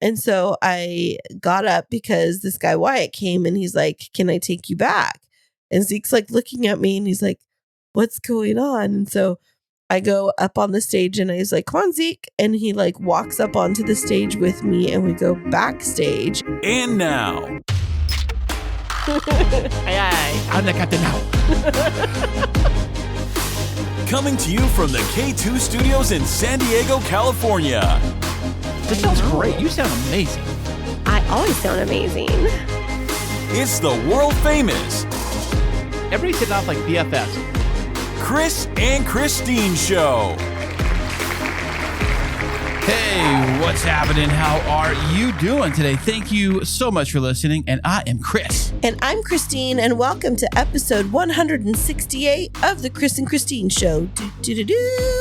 And so I got up because this guy Wyatt came and he's like, can I take you back? And Zeke's like looking at me and he's like, what's going on? And so I go up on the stage and I was like, come on, Zeke. And he like walks up onto the stage with me and we go backstage. And now. Aye, aye. I'm the captain now. Coming to you from the K2 studios in San Diego, California. This sounds great. You sound amazing. I always sound amazing. It's the world famous Everybody's hitting off like BFFs. Kris and Kristine Show. Hey, what's happening? How are you doing today? Thank you so much for listening. And I am Kris. And I'm Kristine, and welcome to episode 168 of the Kris and Kristine Show.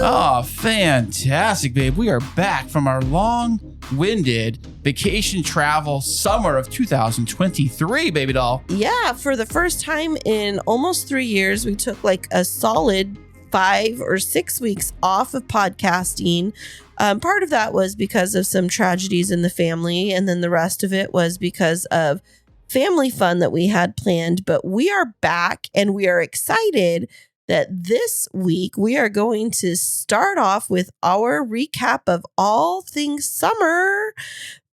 Oh, fantastic, babe. We are back from our long-winded vacation travel summer of 2023, baby doll. Yeah, for the first time in almost 3 years, we took like a solid 5 or 6 weeks off of podcasting. Part of that was because of some tragedies in the family, and then the rest of it was because of family fun that we had planned. But we are back, and we are excited that this week we are going to start off with our recap of all things summer.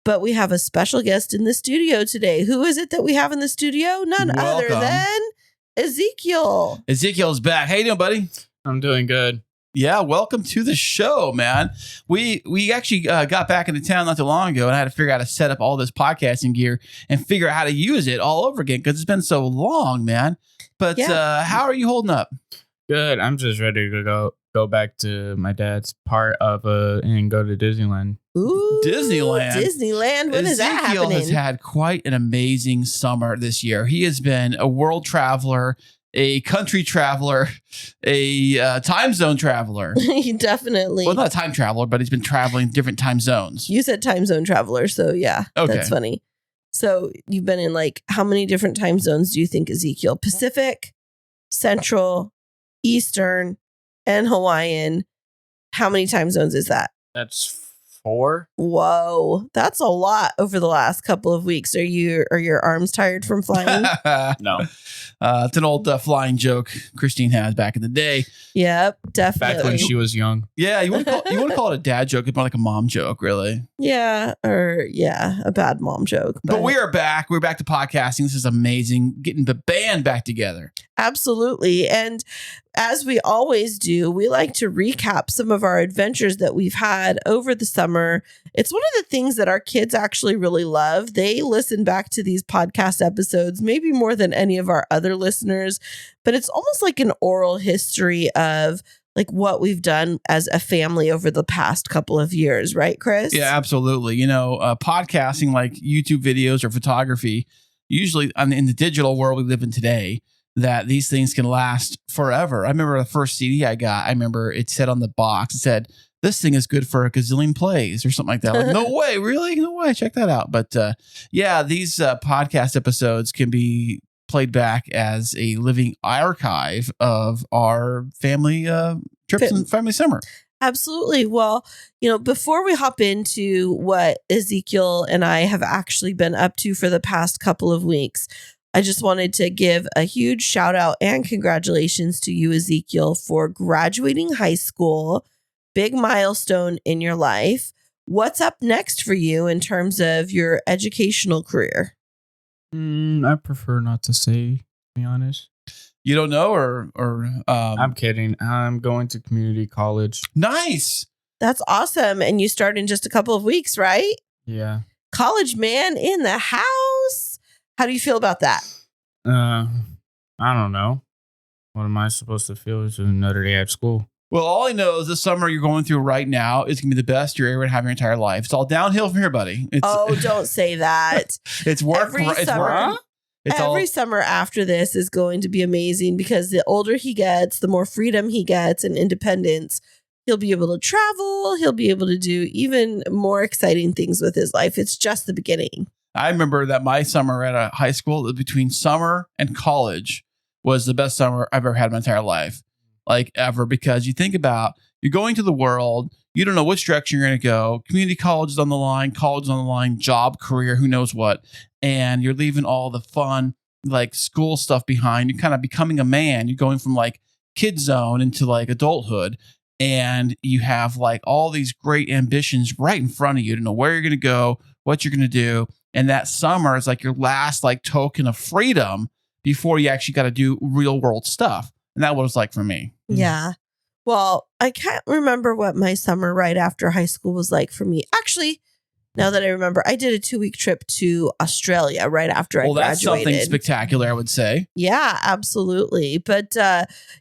But we have a special guest in the studio today. Who is it that we have in the studio? None other than Ezekiel. Ezekiel's back. How you doing, buddy? I'm doing good. Yeah, welcome to the show, man. We actually got back into town not too long ago, and I had to figure out how to set up all this podcasting gear and figure out how to use it all over again because it's been so long, man. But how are you holding up? Good. I'm just ready to go back to my dad's part of and go to Disneyland. Ooh, Disneyland. When is that Ezekiel happening? has had quite an amazing summer this year. He has been a world traveler, a country traveler, a time zone traveler. Definitely. Well, not a time traveler, but he's been traveling different time zones. You said time zone traveler, so yeah, Okay. That's funny. So you've been in like how many different time zones do you think, Ezekiel? Pacific, Central, Eastern, and Hawaiian. How many time zones is that? That's 4. Whoa, that's a lot over the last couple of weeks. Are your arms tired from flying? No. It's an old flying joke Kristine has back in the day. Yep, definitely. Back when she was young. Yeah, you want to call it a dad joke. It's more like a mom joke, really. Yeah, a bad mom joke. But we are back. We're back to podcasting. This is amazing. Getting the band back together. Absolutely. And as we always do, we like to recap some of our adventures that we've had over the summer. It's one of the things that our kids actually really love. They listen back to these podcast episodes, maybe more than any of our other listeners, but it's almost like an oral history of like what we've done as a family over the past couple of years. Right, Kris? Yeah, absolutely. You know, podcasting like YouTube videos or photography, usually in the digital world we live in today, that these things can last forever. I remember the first CD I got, I remember it said on the box, it said, this thing is good for a gazillion plays or something like that. Like, no way, really? No way. Check that out. But these podcast episodes can be played back as a living archive of our family trips and family summer. Absolutely. Well, before we hop into what Ezekiel and I have actually been up to for the past couple of weeks, I just wanted to give a huge shout out and congratulations to you, Ezekiel, for graduating high school. Big milestone in your life. What's up next for you in terms of your educational career? I prefer not to say, to be honest. You don't know or I'm kidding. I'm going to community college. Nice. That's awesome. And you start in just a couple of weeks, right? Yeah. College man in the house. How do you feel about that? I don't know. What am I supposed to feel? It's another day at school. Well, all I know is the summer you're going through right now is going to be the best you're ever going to have in your entire life. It's all downhill from here, buddy. Don't say that. It's work. Every summer after this is going to be amazing because the older he gets, the more freedom he gets and independence. He'll be able to travel. He'll be able to do even more exciting things with his life. It's just the beginning. I remember that my summer at a high school, between summer and college, was the best summer I've ever had in my entire life, like ever. Because you think about, you're going to the world, You don't know which direction you're going to go. Community college is on the line, job, career, who knows what. And you're leaving all the fun, like school stuff behind. You're kind of becoming a man. You're going from like kid zone into like adulthood. And you have like all these great ambitions right in front of you to know where you're going to go, what you're going to do. And that summer is like your last like token of freedom before you actually got to do real world stuff. And that's what it was like for me. Yeah. Well, I can't remember what my summer right after high school was like for me. Actually, now that I remember, I did a 2-week trip to Australia right after I graduated. That's something spectacular, I would say. Yeah, absolutely. But,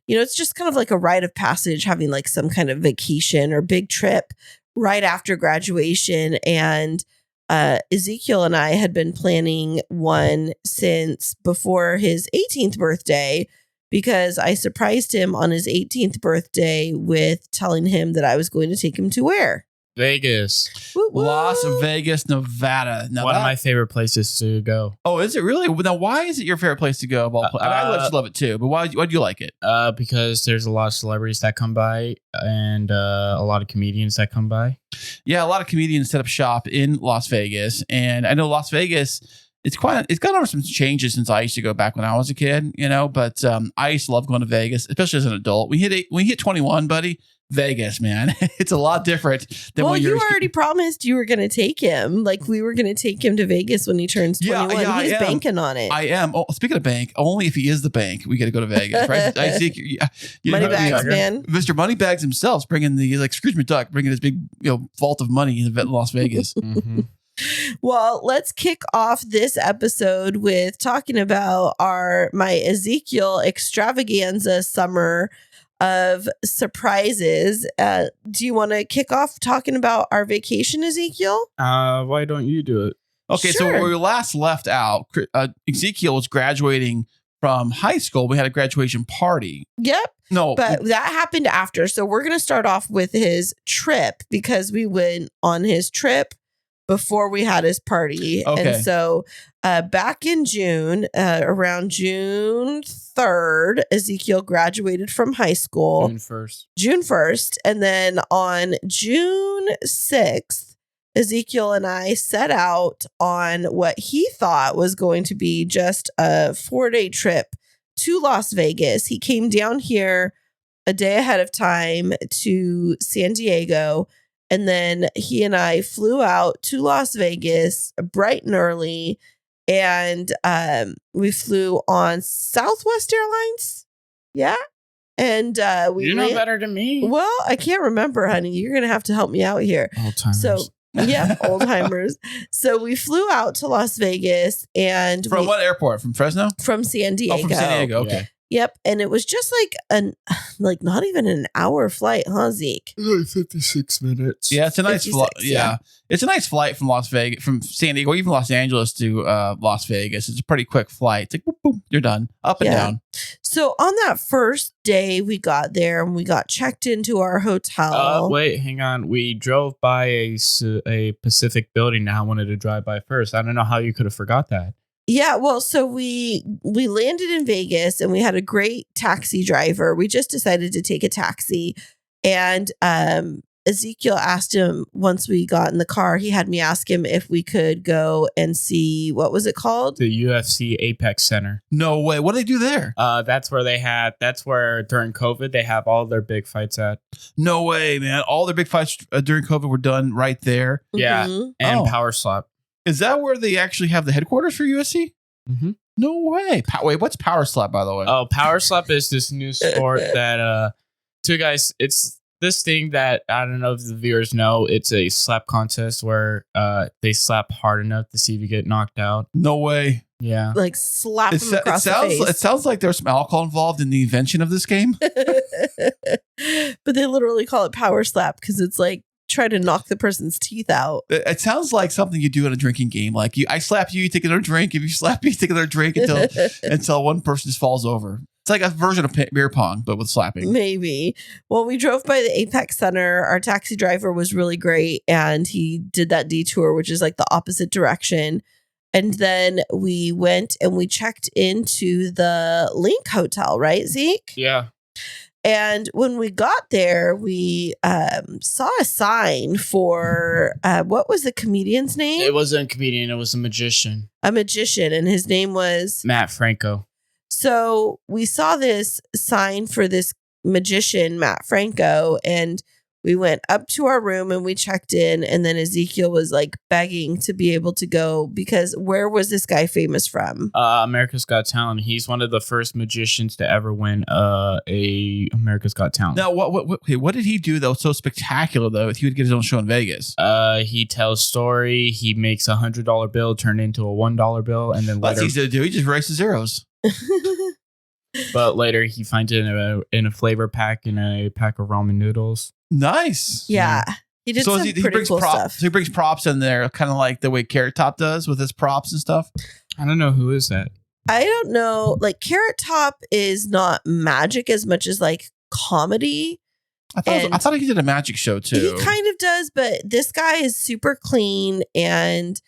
it's just kind of like a rite of passage having like some kind of vacation or big trip right after graduation. And Ezekiel and I had been planning one since before his 18th birthday, because I surprised him on his 18th birthday with telling him that I was going to take him to where? Vegas. Woo woo. Las Vegas, Nevada. Now One of my favorite places to go. Oh, is it really? Now, why is it your favorite place to go? I let you love it too, but why do you like it? Because there's a lot of celebrities that come by and a lot of comedians that come by. Yeah, a lot of comedians set up shop in Las Vegas, and I know Las Vegas. It's gone over some changes since I used to go back when I was a kid, but I used to love going to Vegas, especially as an adult. When you hit 21, buddy, Vegas, man, it's a lot different than when you already promised you were going to take him. Like we were going to take him to Vegas when he turns 21. Yeah, He's banking on it. I am. Oh, speaking of bank, only if he is the bank, we got to go to Vegas, right? I see. Moneybags, man. Mr. Moneybags himself bringing like Scrooge McDuck, bringing his big vault of money in Las Vegas. Mm-hmm. Well, let's kick off this episode with talking about my Ezekiel extravaganza summer of surprises. Do you want to kick off talking about our vacation, Ezekiel? Why don't you do it? Okay, Sure. So when we last left out, Ezekiel was graduating from high school. We had a graduation party. Yep. No, but that happened after. So we're going to start off with his trip because we went on his trip before we had his party. Okay. And so back in June, around June 3rd, Ezekiel graduated from high school. June 1st. And then on June 6th, Ezekiel and I set out on what he thought was going to be just a 4-day trip to Las Vegas. He came down here a day ahead of time to San Diego. And then he and I flew out to Las Vegas bright and early. And we flew on Southwest Airlines. Yeah. And you know better than me. Well, I can't remember, honey. You're going to have to help me out here. Old-timers. So, yeah, old-timers. So we flew out to Las Vegas. And from what airport? From Fresno? From San Diego. Oh, from San Diego. Okay. Yeah. Yep. And it was just like not even an hour flight, huh, Zeke? Like 56 minutes. Yeah, it's a nice flight. Yeah. It's a nice flight from Las Vegas, from San Diego, even Los Angeles to Las Vegas. It's a pretty quick flight. It's like, boop, boop, you're done. Up and down. So on that first day, we got there and we got checked into our hotel. Wait, hang on. We drove by a Pacific building that I wanted to drive by first. I don't know how you could have forgot that. Yeah, well, so we landed in Vegas and we had a great taxi driver. We just decided to take a taxi. And Ezekiel asked him once we got in the car, he had me ask him if we could go and see, what was it called? The UFC Apex Center. No way. What did they do there? That's where during COVID, they have all their big fights at. No way, man. All their big fights during COVID were done right there. Yeah. Mhm. And Power Slap. Is that where they actually have the headquarters for USC? Mm-hmm. No way. Wait, what's Power Slap, by the way? Oh, Power Slap is this new sport that two guys, it's this thing that I don't know if the viewers know. It's a slap contest where they slap hard enough to see if you get knocked out. No way. Yeah. Like slap him across the face. It sounds like there's some alcohol involved in the invention of this game. But they literally call it Power Slap because it's like try to knock the person's teeth out. It sounds like something you do in a drinking game. Like I slap you, you take another drink. If you slap me, you take another drink until one person just falls over. It's like a version of beer pong, but with slapping. Maybe. Well, we drove by the Apex Center. Our taxi driver was really great. And he did that detour, which is like the opposite direction. And then we went and we checked into the Link Hotel, right, Zeke? Yeah. And when we got there, we saw a sign for what was the comedian's name? It wasn't a comedian. It was a magician. A magician. And his name was Matt Franco. So we saw this sign for this magician, Matt Franco, and we went up to our room and we checked in. And then Ezekiel was like begging to be able to go because where was this guy famous from? America's Got Talent. He's one of the first magicians to ever win a America's Got Talent. Now, what did he do though? So spectacular though. If he would get his own show in Vegas. He tells story. He makes $100 bill turn into a $1 bill, and then That's later, easy to do. He just erases zeros. but later he finds it in a flavor pack in a pack of ramen noodles. Nice. Yeah. He did some he pretty brings cool props. stuff. So he brings props in there, kind of like the way Carrot Top does with his props and stuff. I don't know who is that. I don't know. Like Carrot Top is not magic as much as like comedy. I thought he did a magic show too. He kind of does, but this guy is super clean and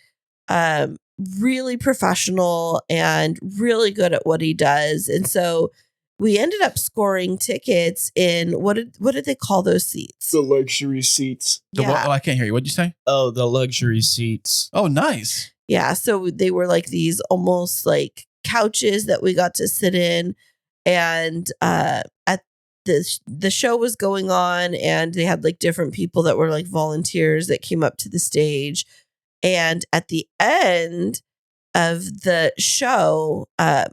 really professional and really good at what he does. And so we ended up scoring tickets in what did they call those seats? The luxury seats. I can't hear you. What'd you say? Oh, the luxury seats. Oh, nice. Yeah. So they were like these almost like couches that we got to sit in. And at the show was going on and they had like different people that were like volunteers that came up to the stage. And at the end of the show,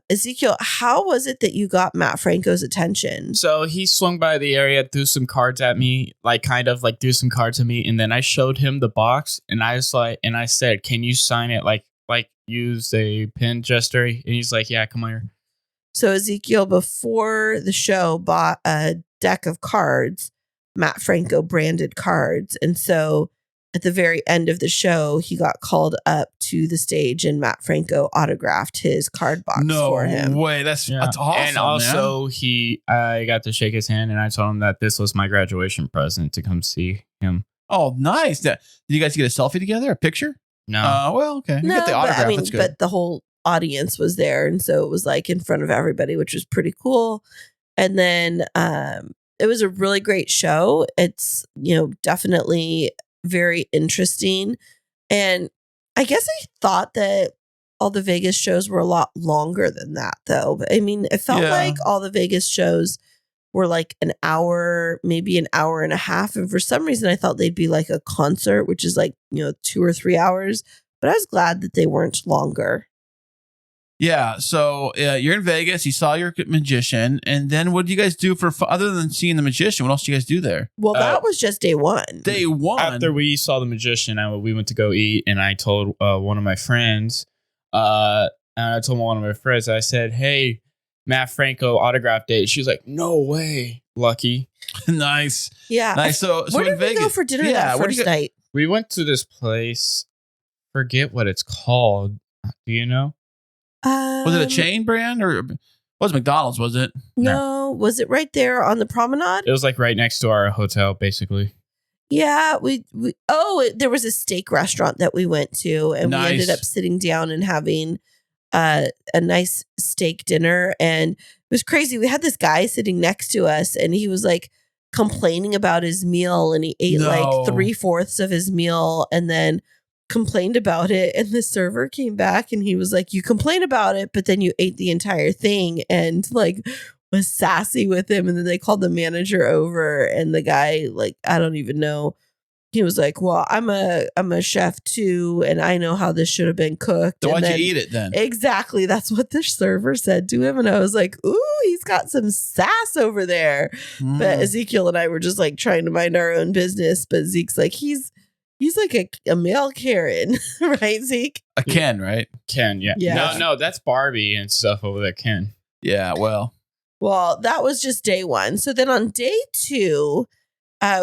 Ezekiel, how was it that you got Matt Franco's attention? So he swung by the area, threw some cards at me, threw some cards at me, and then I showed him the box, and I said, "Can you sign it? Like use a pen gesture?" And he's like, "Yeah, come on here." So Ezekiel, before the show, bought a deck of cards, Matt Franco branded cards, and so at the very end of the show, he got called up to the stage and Matt Franco autographed his card box for him. No way. That's awesome. And also I got to shake his hand and I told him that this was my graduation present to come see him. Oh, nice. Did you guys get a selfie together? A picture? No. Well, okay. You No, get the autograph. That's good. but the whole audience was there. And so it was like in front of everybody, which was pretty cool. And then it was a really great show. It's, definitely very interesting. And I guess I thought that all the Vegas shows were a lot longer than that, though. I mean, it felt like all the Vegas shows were like an hour, maybe an hour and a half. And for some reason, I thought they'd be like a concert, which is like, 2 or 3 hours. But I was glad that they weren't longer. Yeah. So you're in Vegas. You saw your magician. And then what do you guys do other than seeing the magician? What else do you guys do there? Well, that was just day one. Day one. After we saw the magician, we went to go eat, and I told one of my friends, I said, "Hey, Matt Franco autograph date." She was like, "No way, Lucky." Nice. Yeah. Nice. So where in did we Vegas, go for dinner that first night? We went to this place. Forget what it's called. Do you know? Was it a chain brand or was it McDonald's? Was it? No. Was it right there on the promenade? It was like right next to our hotel, basically. Yeah, there was a steak restaurant that we went to, and we ended up sitting down and having a nice steak dinner. And it was crazy. We had this guy sitting next to us, and he was like complaining about his meal, and he ate like 3/4 of his meal, and then complained about it. And the server came back, and he was like, "You complain about it, but then you ate the entire thing," and like was sassy with him. And then they called the manager over, and the guy, like, I don't even know. He was like, "Well, I'm a chef too, and I know how this should have been cooked." So why'd you eat it then? Exactly. That's what the server said to him. And I was like, "Ooh, he's got some sass over there." But Ezekiel and I were just like trying to mind our own business. But Zeke's like, he's like a male Karen, right, Zeke? A Ken, right? Ken, yeah. No, that's Barbie and stuff over there, Ken. Yeah, well, that was just day one. So then on day two,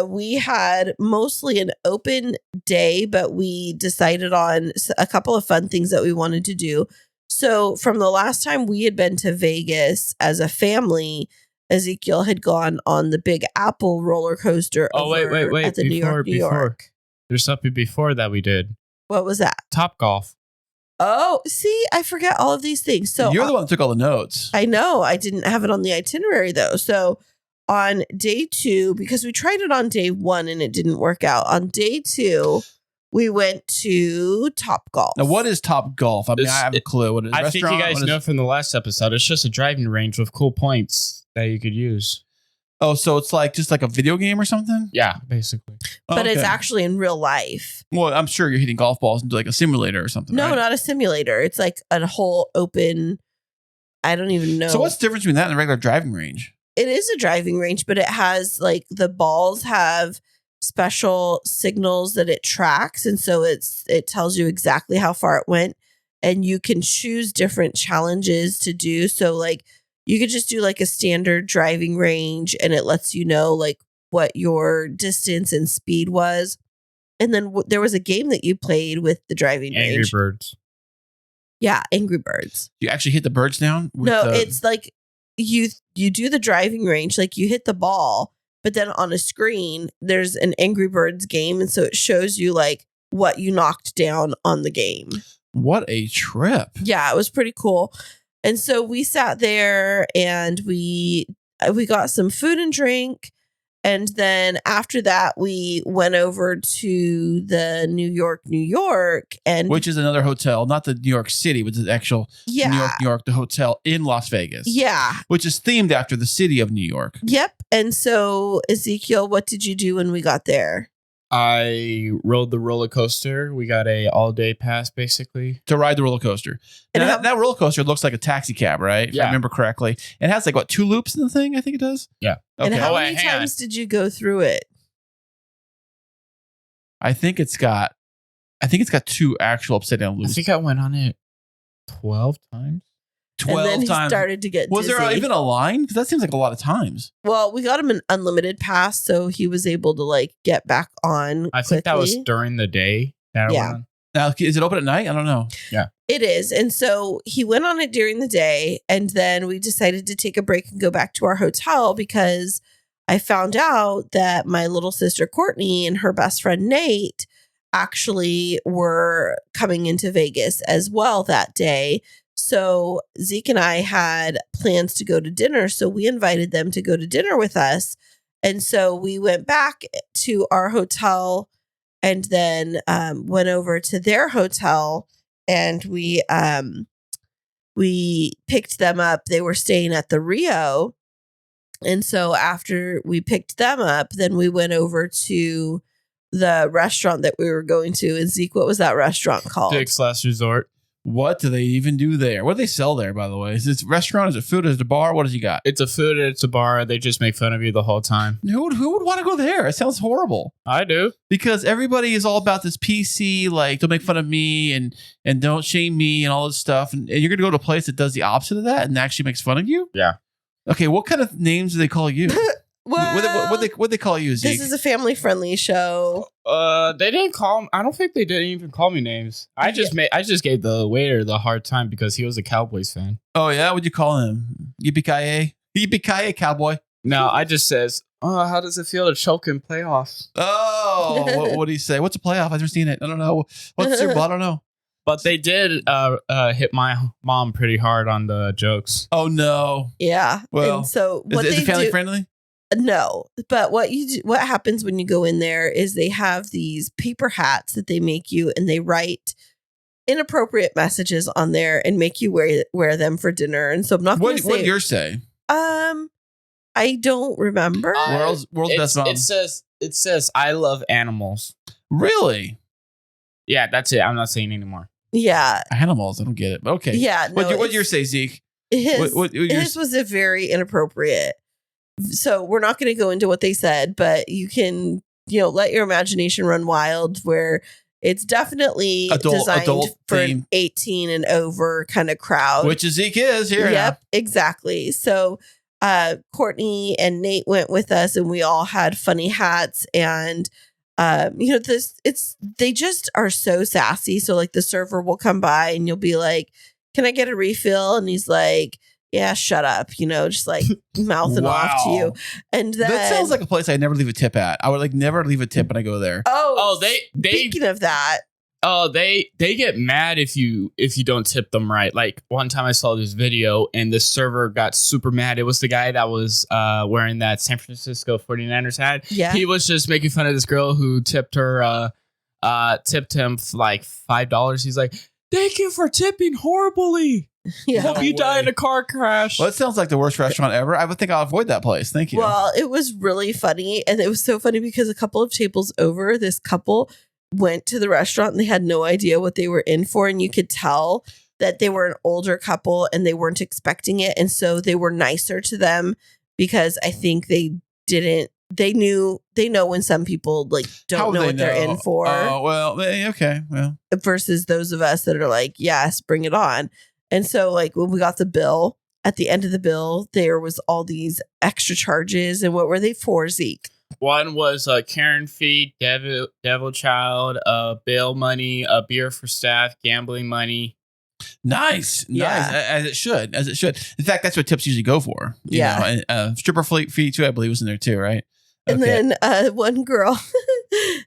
we had mostly an open day, but we decided on a couple of fun things that we wanted to do. So from the last time we had been to Vegas as a family, Ezekiel had gone on the Big Apple roller coaster. Wait. At the New York. There's something before that we did. What was that? Top Golf. Oh, see, I forget all of these things. So you're the one that took all the notes. I know. I didn't have it on the itinerary though. So on day 2, because we tried it on day 1 and it didn't work out. On day 2, we went to Top Golf. Now, what is Top Golf? I mean, I have a clue. What is I think you guys know from the last episode. It's just a driving range with cool points that you could use. Oh, so it's like just like a video game or something? Yeah, basically. But it's actually in real life. Well, I'm sure you're hitting golf balls into like a simulator or something. No, right? not a simulator. It's like a whole open. I don't even know. So what's the difference between that and a regular driving range? It is a driving range, but it has like the balls have special signals that it tracks, and so it tells you exactly how far it went, and you can choose different challenges to do. So like you could just do like a standard driving range, and it lets you know like what your distance and speed was. And then there was a game that you played with the driving range. Angry Birds. Yeah, Angry Birds. You actually hit the birds down? It's like you do the driving range, like you hit the ball, but then on a screen there's an Angry Birds game, and so it shows you like what you knocked down on the game. What a trip. Yeah, it was pretty cool. And so we sat there and we got some food and drink. And then after that, we went over to the New York, and Which is another hotel, not the New York City, but the actual New York, the hotel in Las Vegas. Yeah. Which is themed after the city of New York. Yep. And so, Ezekiel, what did you do when we got there? I rode the roller coaster. We got a all-day pass, basically. To ride the roller coaster. And Now, that roller coaster looks like a taxi cab, right? If I remember correctly. It has like, 2 loops in the thing? I think it does? Yeah. And Okay. how many times did you go through it? I think it's got 2 actual upside down I loops. think I went on it 12 times. 12 and then he times. started to get Was dizzy. there even a line? Because that seems like a lot of times. Well, we got him an unlimited pass, so he was able to like get back on I think that was quickly. during the day that I went on. Now, is it open at night? I don't know. It is. And so he went on it during the day, and then we decided to take a break and go back to our hotel because I found out that my little sister Courtney and her best friend Nate actually were coming into Vegas as well that day. So Zeke and I had plans to go to dinner. So we invited them to go to dinner with us. And so we went back to our hotel and then went over to their hotel, and we picked them up. They were staying at the Rio. And so after we picked them up, then we went over to the restaurant that we were going to. And Zeke, what was that restaurant called? Dick's Last Resort. What do they even do there? What do they sell there, by the way? Is it a restaurant? Is it food? Is it a bar? What does he got? It's a food and it's a bar. They just make fun of you the whole time. Who would want to go there? It sounds horrible. I do. Because everybody is all about this PC, like, don't make fun of me and don't shame me and all this stuff. And you're going to go to a place that does the opposite of that and actually makes fun of you? Yeah. Okay, what kind of names do they call you? Well, What they call you, Zeke? this is a family-friendly show. They didn't call. I don't think they didn't even call me names. I just gave the waiter the hard time because he was a Cowboys fan. Oh yeah, what'd you call him? Yippee-ki-yay, cowboy. No, I just says, "Oh, how does it feel to choke in playoffs?" Oh, what do you say? What's a playoff? I've never seen it. I don't know. What's Super Bowl? I don't know. But they did hit my mom pretty hard on the jokes. Oh no. Yeah. Well, and so Is it family friendly? No, but what happens when you go in there is they have these paper hats that they make you, and they write inappropriate messages on there and make you wear them for dinner. And so I'm not going to say. What did yours say? I don't remember. World's best mom. It says I love animals. Really? Yeah, that's it. I'm not saying anymore. Yeah. Animals. I don't get it. But okay. Yeah. No, What'd yours say, Zeke? His Yours was a very inappropriate. So we're not going to go into what they said, but you can, let your imagination run wild, where it's definitely designed for an 18 and over kind of crowd. Which Zeke is here. Yep, exactly. So Courtney and Nate went with us, and we all had funny hats, and they just are so sassy. So like the server will come by and you'll be like, "Can I get a refill?" And he's like, "Yeah, shut up," just like mouthing off to you. And then that sounds like a place I never leave a tip at. I would like never leave a tip when I go there. Oh, they speaking of that, Oh, they get mad if you don't tip them right. Like one time I saw this video and the server got super mad. It was the guy that was wearing that San Francisco 49ers hat. Yeah. He was just making fun of this girl who tipped her tipped him like $5. He's like, "Thank you for tipping horribly. Yeah. Hope you die in a car crash." Well, it sounds like the worst restaurant ever. I would think I'll avoid that place. Thank you. Well, it was really funny. And it was so funny because a couple of tables over, this couple went to the restaurant and they had no idea what they were in for. And you could tell that they were an older couple and they weren't expecting it. And so they were nicer to them because I think they know when some people like don't know what they're in for. Oh, well, okay. Well, versus those of us that are like, yes, bring it on. And so like when we got the bill, at the end of the bill, there was all these extra charges. And what were they for, Zeke? One was Karen fee, devil child, bail money, a beer for staff, gambling money. nice. As it should. In fact, that's what tips usually go for. You know, and stripper fee too, I believe, was in there too, right? And Okay. then one girl,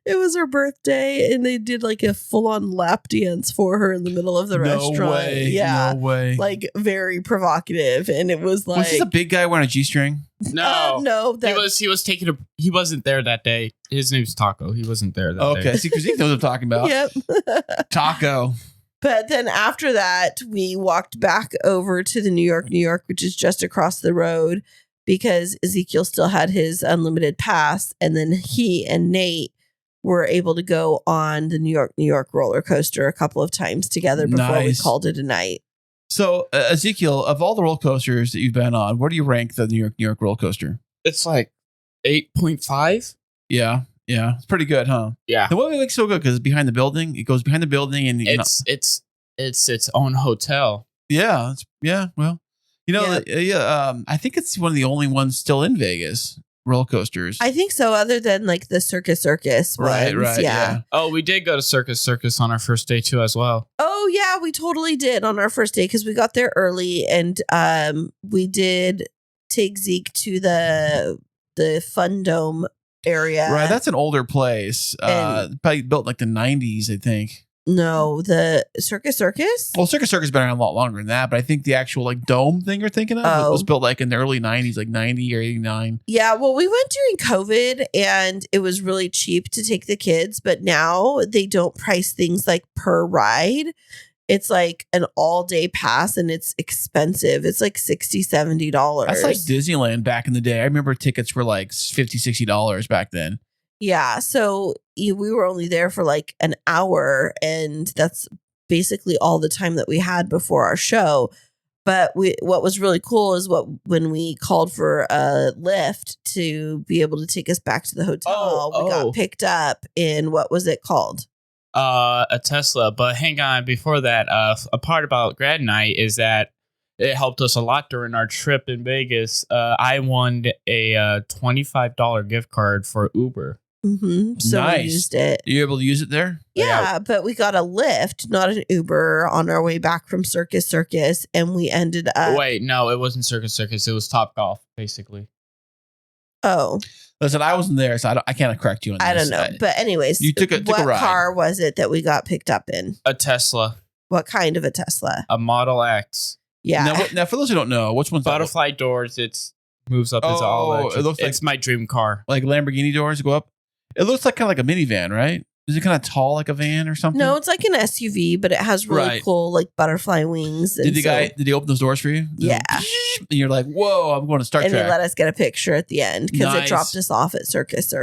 it was her birthday, and they did like a full-on lap dance for her in the middle of the restaurant. Way, Yeah, no way. like very provocative, and it was like, Was this a big guy wearing a G-string? no, that He was taking he wasn't there that day. His name's Taco. He wasn't there that day. Okay, see, because he knows what I'm talking about. Yep. Taco. But then after that, we walked back over to the New York, which is just across the road, because Ezekiel still had his unlimited pass. And then he and Nate were able to go on the New York roller coaster a couple of times together before we Nice. called it a night. So, Ezekiel, of all the roller coasters that you've been on, where do you rank the New York roller coaster? It's like 8.5. Yeah, it's pretty good, huh? Yeah. And what makes it so good? Because it's behind the building. It goes behind the building, and It's its own hotel. Well, I think it's one of the only ones still in Vegas roller coasters. I think so, other than like the Circus right, ones. yeah. Oh, we did go to Circus on our first day too as well. Oh yeah, we totally did on our first day because we got there early, and we did take Zeke to the Fun Dome area. Right, that's an older place. Probably built in like the 90s, I think. No, the Circus. Well, Circus has been around a lot longer than that, but I think the actual like dome thing you're thinking of was built like in the early 90s, like 90 or 89. Yeah, well, we went during COVID and it was really cheap to take the kids, but now they don't price things like per ride. It's like an all-day pass and it's expensive. It's like $60, $70. That's like Disneyland back in the day. I remember tickets were like $50, $60 back then. Yeah, so we were only there for like an hour, and that's basically all the time that we had before our show. But what was really cool is when we called for a lift to be able to take us back to the hotel, we got picked up in, what was it called? A Tesla. But hang on, before that, a part about grad night is that it helped us a lot during our trip in Vegas. I won a $25 gift card for Uber. Mm-hmm. So Nice. we used it. Are you able to use it there? Yeah, but we got a Lyft, not an Uber, on our way back from Circus, and we ended up. Wait, no, it wasn't Circus. It was Top Golf, basically. Oh, Listen, I wasn't there, so I can't correct you on this. I don't know. But anyways, You took a what ride. car was it that we got picked up in? A Tesla, What kind of a Tesla? a Model X. Yeah. Now, for those who don't know, which one's that? Butterfly doors. It's moves up. It's all Oh, electric. it looks like- It's my dream car. Like Lamborghini doors go up? It looks like kind of like a minivan, right? Is it kind of tall like a van or something? No, it's like an SUV, but it has really Right. cool like butterfly wings. And Did he open those doors for you? Yeah. And you're like, whoa, I'm going to Star and they Trek. let us get a picture at the end because Nice. it dropped us off at Circus.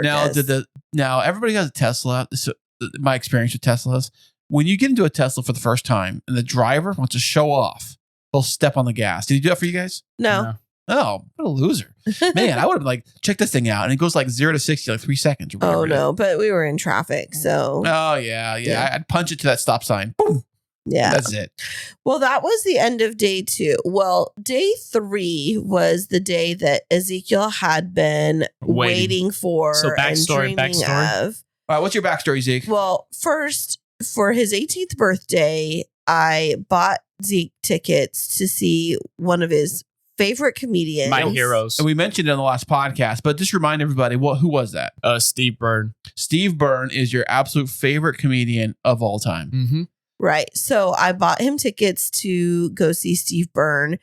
Now everybody has a Tesla. So my experience with Teslas, when you get into a Tesla for the first time and the driver wants to show off, he'll step on the gas. Did he do that for you guys? No. Oh, what a loser. Man, I would have like, check this thing out. And it goes like 0 to 60, like 3 seconds. Or whatever Oh it is. no, but we were in traffic, so Oh, yeah. Yeah. I'd punch it to that stop sign. Boom. yeah. That's it. Well, that was the end of day 2. Well, day 3 was the day that Ezekiel had been waiting for So backstory, and dreaming of. All right, what's your backstory, Zeke? Well, first, for his 18th birthday, I bought Zeke tickets to see one of his favorite comedians. My heroes. And we mentioned it on the last podcast, but just remind everybody, who was that? Steve Byrne. Steve Byrne is your absolute favorite comedian of all time. Mm-hmm. Right. So I bought him tickets to go see Steve Byrne.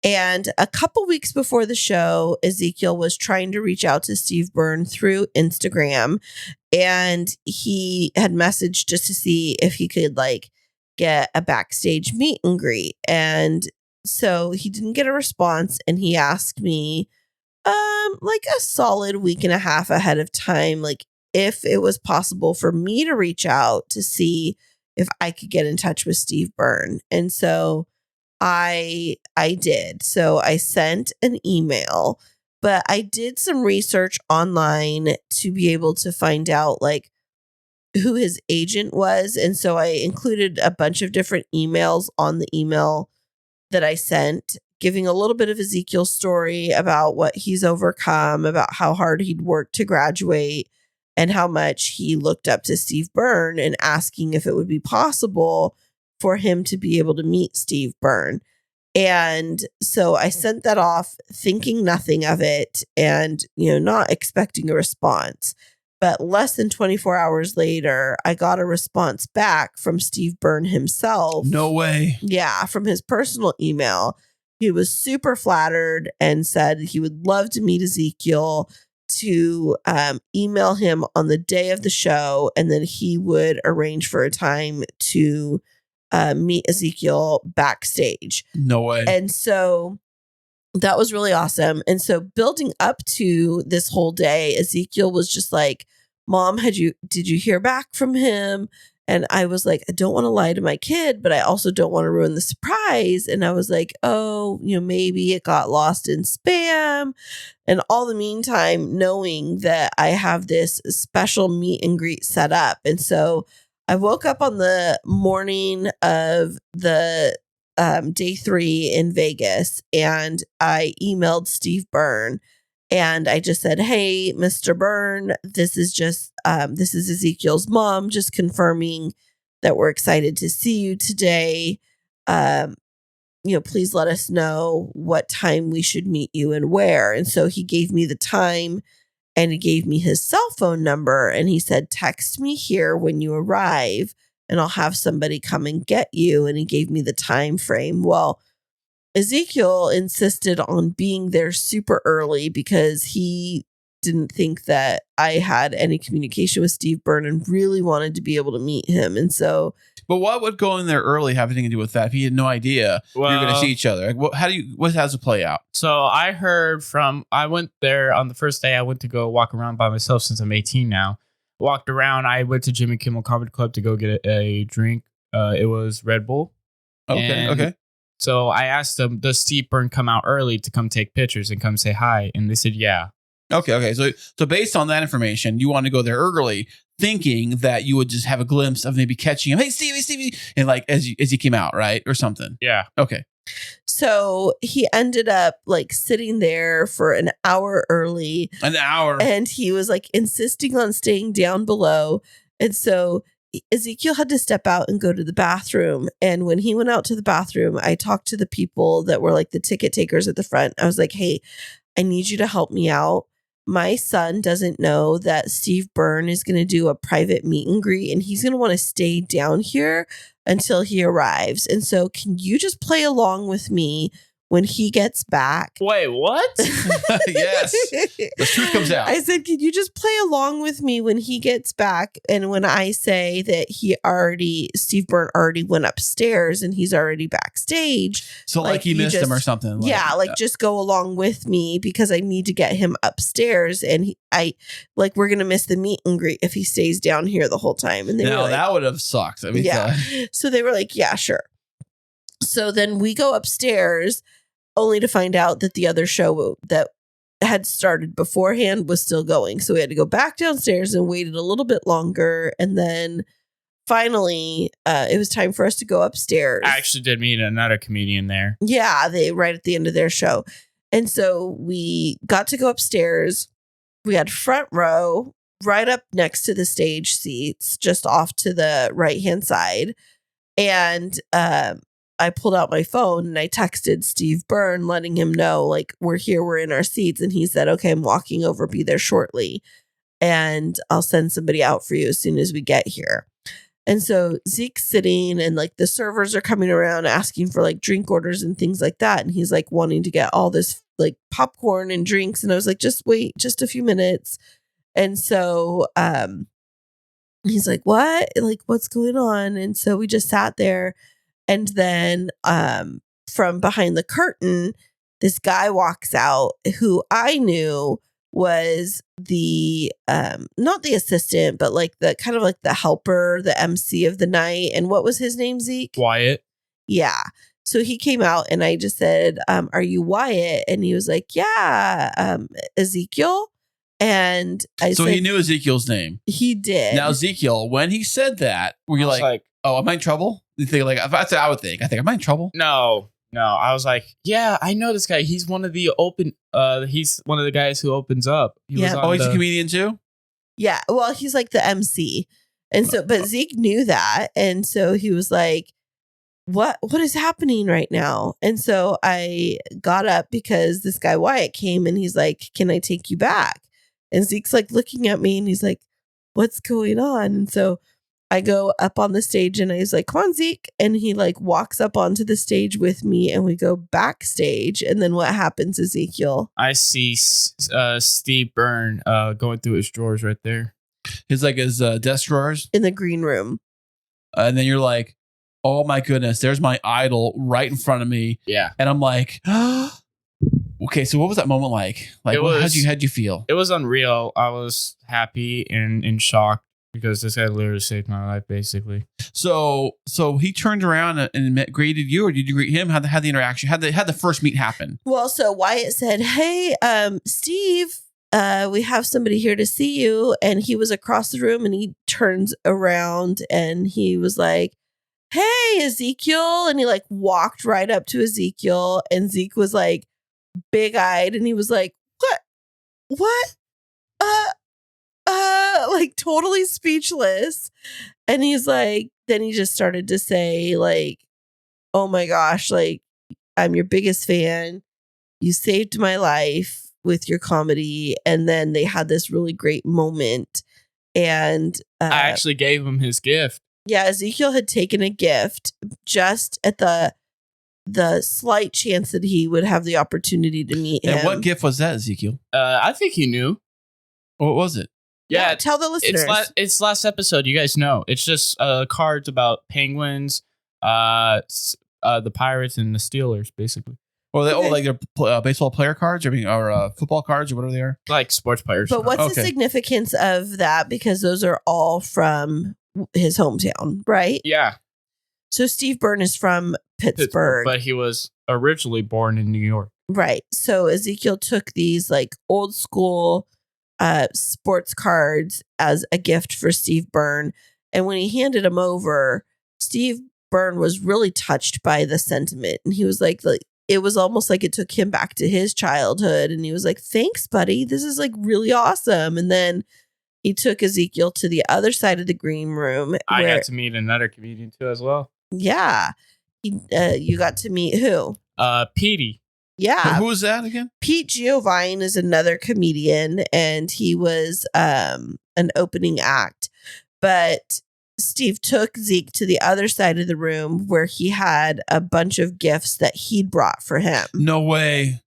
And a couple weeks before the show, Ezekiel was trying to reach out to Steve Byrne through Instagram. And he had messaged just to see if he could like get a backstage meet and greet. And so he didn't get a response. And he asked me like a solid week and a half ahead of time, like if it was possible for me to reach out to see if I could get in touch with Steve Byrne. And so I did. So I sent an email, but I did some research online to be able to find out like who his agent was. And so I included a bunch of different emails on the email that I sent, giving a little bit of Ezekiel's story about what he's overcome, about how hard he'd worked to graduate, and how much he looked up to Steve Byrne, and asking if it would be possible for him to be able to meet Steve Byrne. And so I sent that off thinking nothing of it and, not expecting a response. But less than 24 hours later, I got a response back from Steve Byrne himself. No way. Yeah, from his personal email. He was super flattered and said he would love to meet Ezekiel, to email him on the day of the show, and then he would arrange for a time to meet Ezekiel backstage. No way. And so that was really awesome. And so building up to this whole day, Ezekiel was just like, Mom, did you hear back from him? And I was like, I don't want to lie to my kid, but I also don't want to ruin the surprise. And I was like, oh, maybe it got lost in spam. And all the meantime, knowing that I have this special meet and greet set up. And so I woke up on the morning of the day 3 in Vegas, and I emailed Steve Byrne. And I just said, hey, Mr. Byrne, this is Ezekiel's mom, just confirming that we're excited to see you today. Please let us know what time we should meet you and where. And so he gave me the time, and he gave me his cell phone number, and he said, text me here when you arrive and I'll have somebody come and get you. And he gave me the time frame. Well, Ezekiel insisted on being there super early because he didn't think that I had any communication with Steve Byrne and really wanted to be able to meet him. And so, but what would going there early have anything to do with that? If he had no idea you're going to see each other, like, what has to play out? So I went there on the first day. I went to go walk around by myself since I'm 18 now. Walked around. I went to Jimmy Kimmel Comedy Club to go get a drink. It was Red Bull. Okay. So I asked them, does Steve Byrne come out early to come take pictures and come say hi? And they said, yeah. Okay. So based on that information, you want to go there early, thinking that you would just have a glimpse of maybe catching him. Hey, Stevie. And like, as he came out, right? Or something. Yeah. Okay. So he ended up like sitting there for an hour early. An hour. And he was like insisting on staying down below. And so Ezekiel had to step out and go to the bathroom. And when he went out to the bathroom, I talked to the people that were like the ticket takers at the front. I was like, hey, I need you to help me out. My son doesn't know that Steve Byrne is going to do a private meet and greet, and he's going to want to stay down here until he arrives. And so can you just play along with me when he gets back? Wait, what? Yes. The truth comes out. I said, can you just play along with me when he gets back? And when I say that Steve Byrne already went upstairs and he's already backstage. So like he missed him or something. Just go along with me because I need to get him upstairs. And we're going to miss the meet and greet if he stays down here the whole time. And that would have sucked. I mean, yeah. So they were like, yeah, sure. So then we go upstairs, only to find out that the other show that had started beforehand was still going. So we had to go back downstairs and waited a little bit longer. And then finally, it was time for us to go upstairs. I actually did meet another comedian there. Yeah, right at the end of their show. And so we got to go upstairs. We had front row right up next to the stage seats, just off to the right-hand side. And I pulled out my phone and I texted Steve Byrne, letting him know, like, we're here, we're in our seats. And he said, okay, I'm walking over, be there shortly. And I'll send somebody out for you as soon as we get here. And so Zeke's sitting and like the servers are coming around asking for like drink orders and things like that. And he's like wanting to get all this like popcorn and drinks. And I was like, just wait just a few minutes. And so he's like, what? Like, what's going on? And so we just sat there. And then from behind the curtain, this guy walks out who I knew was the not the assistant, but like the kind of like the helper, the MC of the night. And what was his name, Zeke? Wyatt. Yeah. So he came out and I just said, are you Wyatt? And he was like, yeah, Ezekiel. And I So said, he knew Ezekiel's name. he did. Now, Ezekiel, when he said that, were you like, oh, am I in trouble? You think like, that's what I would think. I think, am I in trouble? No. I was like, yeah, I know this guy. He's one of the he's one of the guys who opens up. Yeah. Oh, he's a comedian too? Yeah. Well, he's like the MC. And so, but Zeke knew that. And so he was like, what is happening right now? And so I got up because this guy Wyatt came and he's like, can I take you back? And Zeke's like looking at me and he's like, what's going on? And so I go up on the stage and I was like, come on, Zeke. And he like walks up onto the stage with me and we go backstage. And then what happens, Ezekiel? I see Steve Byrne going through his drawers right there. His desk drawers? In the green room. And then you're like, oh my goodness, there's my idol right in front of me. Yeah. And I'm like, okay, so what was that moment like? Like, how'd you feel? It was unreal. I was happy and in shock because this guy literally saved my life, basically. So he turned around and greeted you, or did you greet him? How the interaction? How the first meet happen? Well, so Wyatt said, hey, Steve, we have somebody here to see you. And he was across the room and he turns around and he was like, hey, Ezekiel. And he like walked right up to Ezekiel and Zeke was like big eyed and he was like, what? Like totally speechless. And he's like, then he just started to say like, oh my gosh, like I'm your biggest fan. You saved my life with your comedy. And then they had this really great moment. And I actually gave him his gift. Yeah, Ezekiel had taken a gift just at the slight chance that he would have the opportunity to meet him. And what gift was that, Ezekiel? I think he knew. What was it? Yeah, tell the listeners. It's last episode. You guys know. It's just cards about Penguins, the Pirates, and the Steelers, basically. Or they're baseball player cards, or football cards, or whatever they are. Like sports players. But what's the significance of that? Because those are all from his hometown, right? Yeah. So Steve Byrne is from Pittsburgh. But he was originally born in New York. Right. So Ezekiel took these like old school sports cards as a gift for Steve Byrne. And when he handed them over, Steve Byrne was really touched by the sentiment. And he was like it was almost like it took him back to his childhood. And he was like, thanks, buddy. This is like really awesome. And then he took Ezekiel to the other side of the green room. I got to meet another comedian too as well. Yeah. You got to meet who? Petey. Yeah. Who was that again? Pete Giovine is another comedian, and he was an opening act. But Steve took Zeke to the other side of the room where he had a bunch of gifts that he'd brought for him. No way.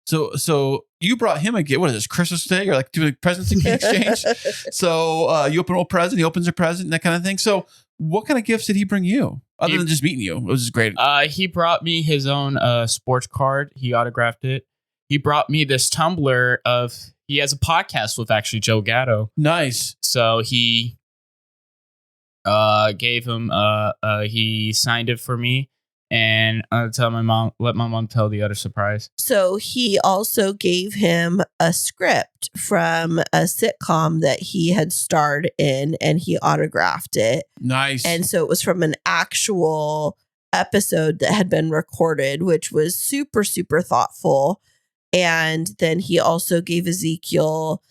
So you brought him a gift. What is this, Christmas Day? Or like doing presents and exchange? So you open a present, he opens a present, that kind of thing. So what kind of gifts did he bring you? Other than just meeting you. It was just great. He brought me his own sports card. He autographed it. He brought me this tumbler he has a podcast with actually Joe Gatto. Nice. So he gave him, he signed it for me. And let my mom tell the other surprise. So he also gave him a script from a sitcom that he had starred in, and he autographed it. Nice. And so it was from an actual episode that had been recorded, which was super, super thoughtful. And then he also gave Ezekiel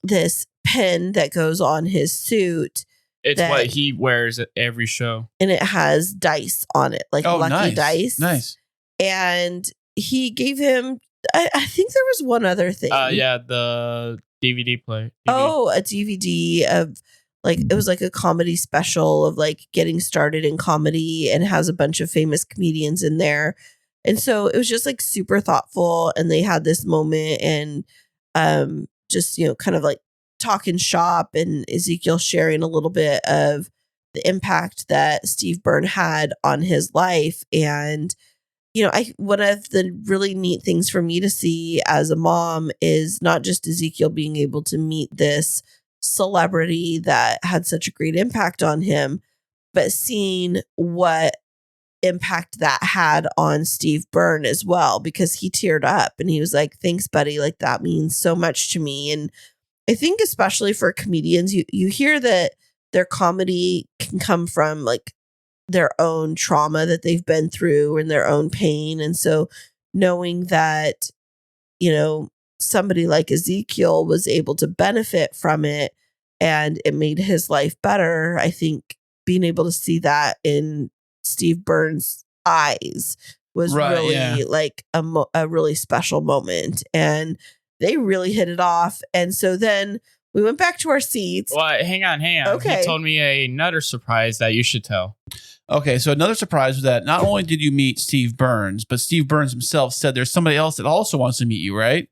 this pen that goes on his suit. It's that- what he wears at every show. and it has dice on it, like lucky dice. Nice. And he gave him, I think there was one other thing. Yeah, the DVD player. Oh, a DVD of like, it was like a comedy special of like getting started in comedy, and has a bunch of famous comedians in there. And so it was just like super thoughtful. And they had this moment and just, kind of like talking shop, and Ezekiel sharing a little bit of the impact that Steve Byrne had on his life. And, one of the really neat things for me to see as a mom is not just Ezekiel being able to meet this celebrity that had such a great impact on him, but seeing what impact that had on Steve Byrne as well, because he teared up and he was like, "Thanks, buddy. Like, that means so much to me." And I think especially for comedians, you hear that their comedy can come from like their own trauma that they've been through and their own pain. And so knowing that, somebody like Ezekiel was able to benefit from it and it made his life better, I think being able to see that in Steve Byrne's eyes was really like a really special moment. And they really hit it off. And so then we went back to our seats. Well, hang on. Okay. He told me another surprise that you should tell. Okay, so another surprise was that not only did you meet Steve Burns, but Steve Burns himself said there's somebody else that also wants to meet you, right?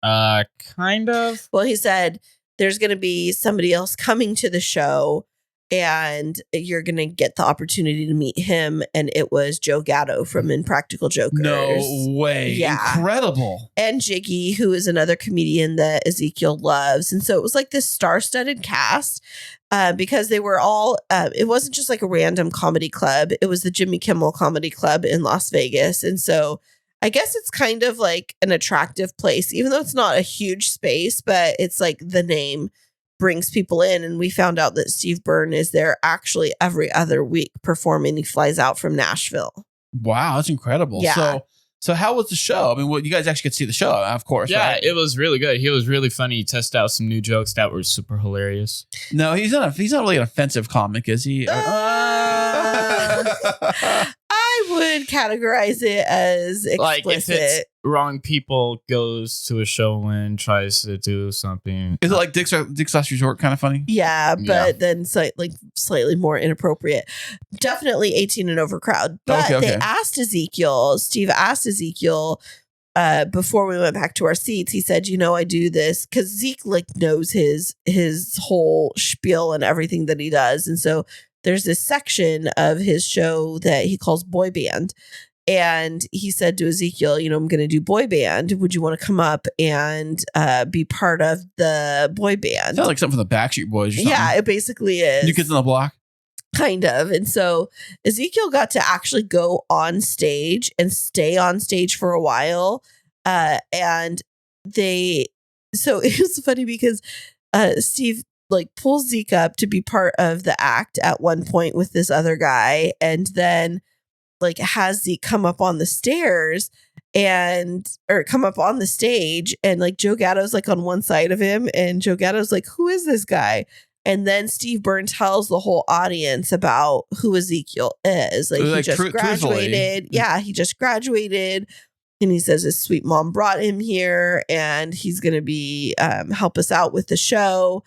Kind of. Well, he said there's going to be somebody else coming to the show, and you're going to get the opportunity to meet him. And it was Joe Gatto from Impractical Jokers. No way. Yeah. Incredible. And Jiggy, who is another comedian that Ezekiel loves. And so it was like this star-studded cast because they were all, it wasn't just like a random comedy club. It was the Jimmy Kimmel Comedy Club in Las Vegas. And so I guess it's kind of like an attractive place, even though it's not a huge space, but it's like the name brings people in. And we found out that Steve Byrne is there actually every other week performing. He flies out from Nashville. Wow, that's incredible. Yeah. So how was the show? I mean, you guys actually could see the show, of course. Yeah, right? It was really good. He was really funny. He tested out some new jokes that were super hilarious. No, he's not really an offensive comic, is he? I would categorize it as explicit. Like if it's wrong people goes to a show and tries to do something. Is it like Dick's Last Resort kind of funny? Yeah, but then slightly more inappropriate. Definitely 18 and over crowd. But Okay. Steve asked Ezekiel before we went back to our seats, he said, I do this because Zeke knows his whole spiel and everything that he does. And so there's this section of his show that he calls Boy Band. And he said to Ezekiel, I'm going to do Boy Band. Would you want to come up and be part of the boy band? Sounds like something from the Backstreet Boys or something. Yeah, it basically is. New Kids on the Block? Kind of. And so Ezekiel got to actually go on stage and stay on stage for a while. So it was funny because Steve pulls Zeke up to be part of the act at one point with this other guy, and then has Zeke come up on the stairs or come up on the stage, and Joe Gatto's on one side of him, and Joe Gatto's who is this guy? And then Steve Byrne tells the whole audience about who Ezekiel is. He just graduated. Yeah, he just graduated. And he says his sweet mom brought him here and he's going to be help us out with the show.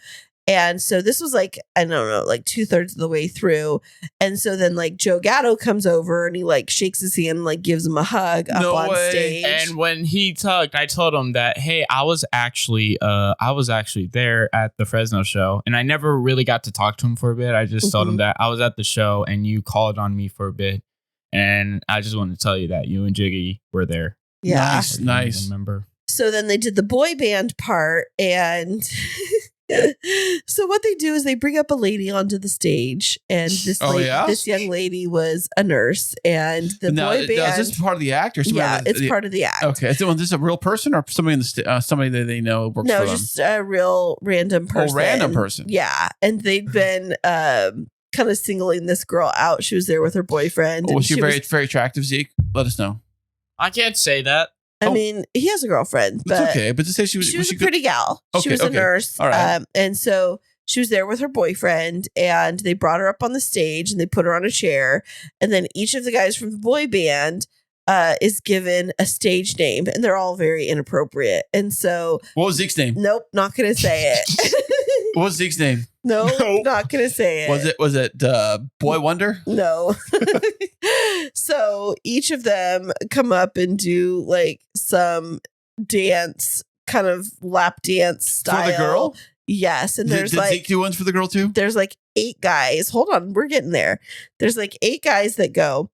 And so this was 2/3 of the way through. And so then Joe Gatto comes over and he shakes his hand and gives him a hug up on stage. And when he tugged, I told him that, hey, I was actually there at the Fresno show, and I never really got to talk to him for a bit. I just told him that I was at the show and you called on me for a bit. And I just wanted to tell you that you and Jiggy were there. Yeah. Nice. Remember. So then they did the boy band part, and so what they do is they bring up a lady onto the stage, and this young lady was a nurse, and the boy band. Is this part of the act or something? Yeah, it's part of the act. Okay, so is this a real person or somebody somebody that they know works for them? No, just a real random person. Oh, random person. Yeah, and they'd been kind of singling this girl out. She was there with her boyfriend. Was she very attractive, Zeke? Let us know. I can't say that. I mean, he has a girlfriend, but it's okay. But to say she was a pretty gal. Okay, she was a nurse. All right. And so she was there with her boyfriend, and they brought her up on the stage and they put her on a chair. And then each of the guys from the boy band is given a stage name, and they're all very inappropriate. And so, what was Zeke's name? Nope, not gonna say it. What was Zeke's name? Nope, not gonna say it. Was it Boy Wonder? No. So each of them come up and do like some dance, kind of lap dance style. For the girl? Yes. And there's did like Zeke do ones for the girl too? There's like 8 guys. Hold on, we're getting there. There's like 8 guys that go.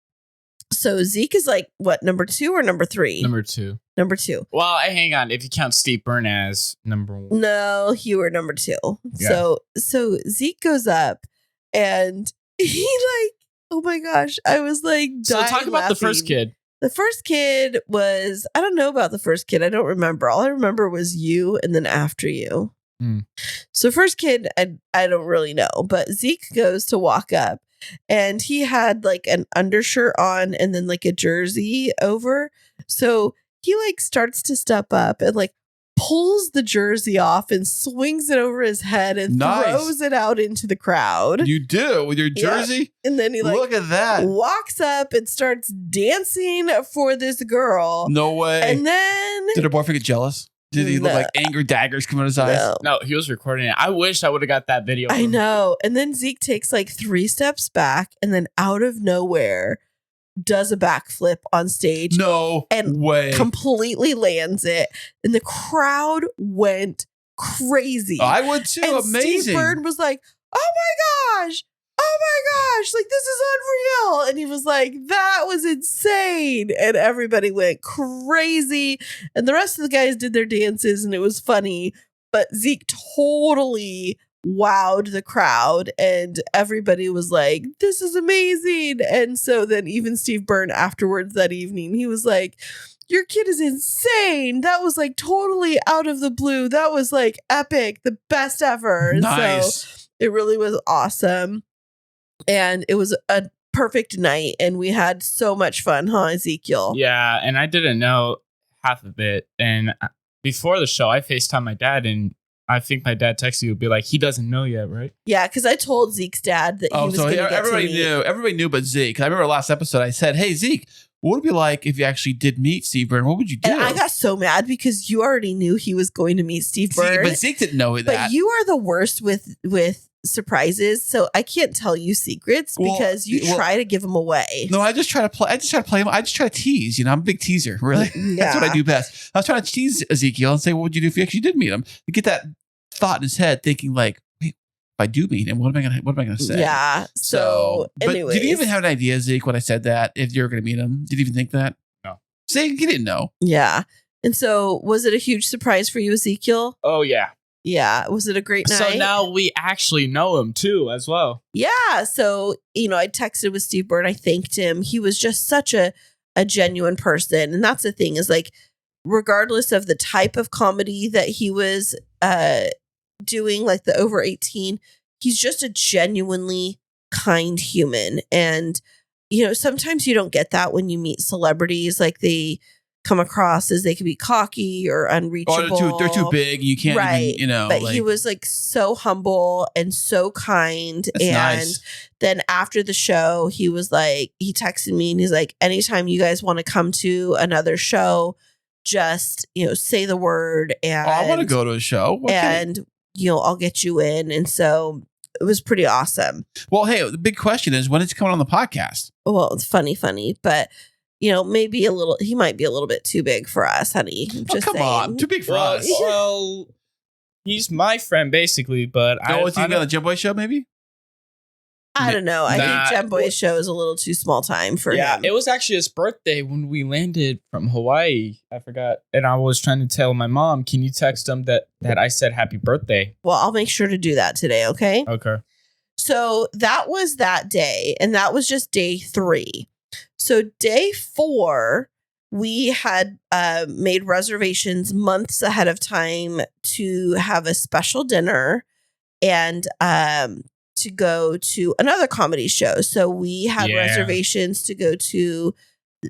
So Zeke is like what, number 2 or number 3? Number 2. Number 2. Well, hang on. If you count Steve Byrne as number 1. No, you were number 2. Yeah. So Zeke goes up and he like, oh my gosh, I was like dying. So talk about the first laughing. kid. The first kid was, I don't know about the first kid. I don't remember. All I remember was you and then after you. So first kid, I don't really know, but Zeke goes to walk up and he had like an undershirt on and then like a jersey over. So he like starts to step up and like pulls the jersey off and swings it over his head and throws it out into the crowd. You do with your jersey? Yeah. And then he like look at that. Walks up and starts dancing for this girl. No way. And then did her boyfriend get jealous? Did he look like anger daggers coming out of his eyes? No, he was recording it. I wish I would have got that video. I know. And then Zeke takes like 3 steps back and then out of nowhere does a backflip on stage. No way. Completely lands it. And the crowd went crazy. I would too. And amazing. Steve Byrne was like, oh my gosh. Oh my gosh, like this is unreal. And he was like, that was insane. And everybody went crazy. And the rest of the guys did their dances and it was funny. But Zeke totally wowed the crowd and everybody was like, this is amazing. And so then even Steve Byrne afterwards that evening, he was like, your kid is insane. That was like totally out of the blue. That was like epic, the best ever. Nice. So it really was awesome. And it was a perfect night and we had so much fun, huh, Ezekiel? Yeah, and I didn't know half of it. And before the show, I FaceTimed my dad and I think my dad texted you, would be like, he doesn't know yet, right? Yeah, because I told Zeke's dad that he was going to get everybody to knew. Everybody knew but Zeke. I remember last episode I said, hey, Zeke, what would it be like if you actually did meet Steve Byrne? What would you do? And I got so mad because you already knew he was going to meet Steve Byrne. But Zeke didn't know that. But you are the worst with surprises, so I can't tell you secrets because you try to give them away. No, I just try to play. I just try to play him. I just try to tease. You know, I'm a big teaser. Really, that's what I do best. I was trying to tease Ezekiel and say, "What would you do if you actually did meet him?" To get that thought in his head, thinking like, "Wait, if I do meet him, what am I gonna say?" Yeah. So but anyways. did you even have an idea, Zeke, when I said that if you're going to meet him? Did you even think that? No. Zeke, you didn't know. Yeah. And so, was it a huge surprise for you, Ezekiel? Oh yeah. Yeah. Was it a great night? So now we actually know him too, as well. Yeah. So, I texted with Steve Byrne. I thanked him. He was just such a genuine person. And that's the thing is like, regardless of the type of comedy that he was doing, like the over 18, he's just a genuinely kind human. And, sometimes you don't get that when you meet celebrities. Like they come across as they can be cocky or unreachable. Oh, they're too big. You can't even, But he was like so humble and so kind. That's and nice. Then after the show, he was like, he texted me and he's like, anytime you guys want to come to another show, just, say the word. And I want to go to a show. I'll get you in. And so it was pretty awesome. Well, hey, the big question is when it's coming on the podcast? Well, it's funny, but maybe he might be a little bit too big for us, honey. Come on. Too big for us. Well, he's my friend basically, but is he on the Jim Boy show maybe? I don't know. I think Jim Boy's show is a little too small time for him. Yeah, it was actually his birthday when we landed from Hawaii. I forgot. And I was trying to tell my mom, can you text him that I said happy birthday? Well, I'll make sure to do that today, okay? Okay. So that was that day, and that was just day 3. So day 4, we had made reservations months ahead of time to have a special dinner and to go to another comedy show. So we had reservations to go to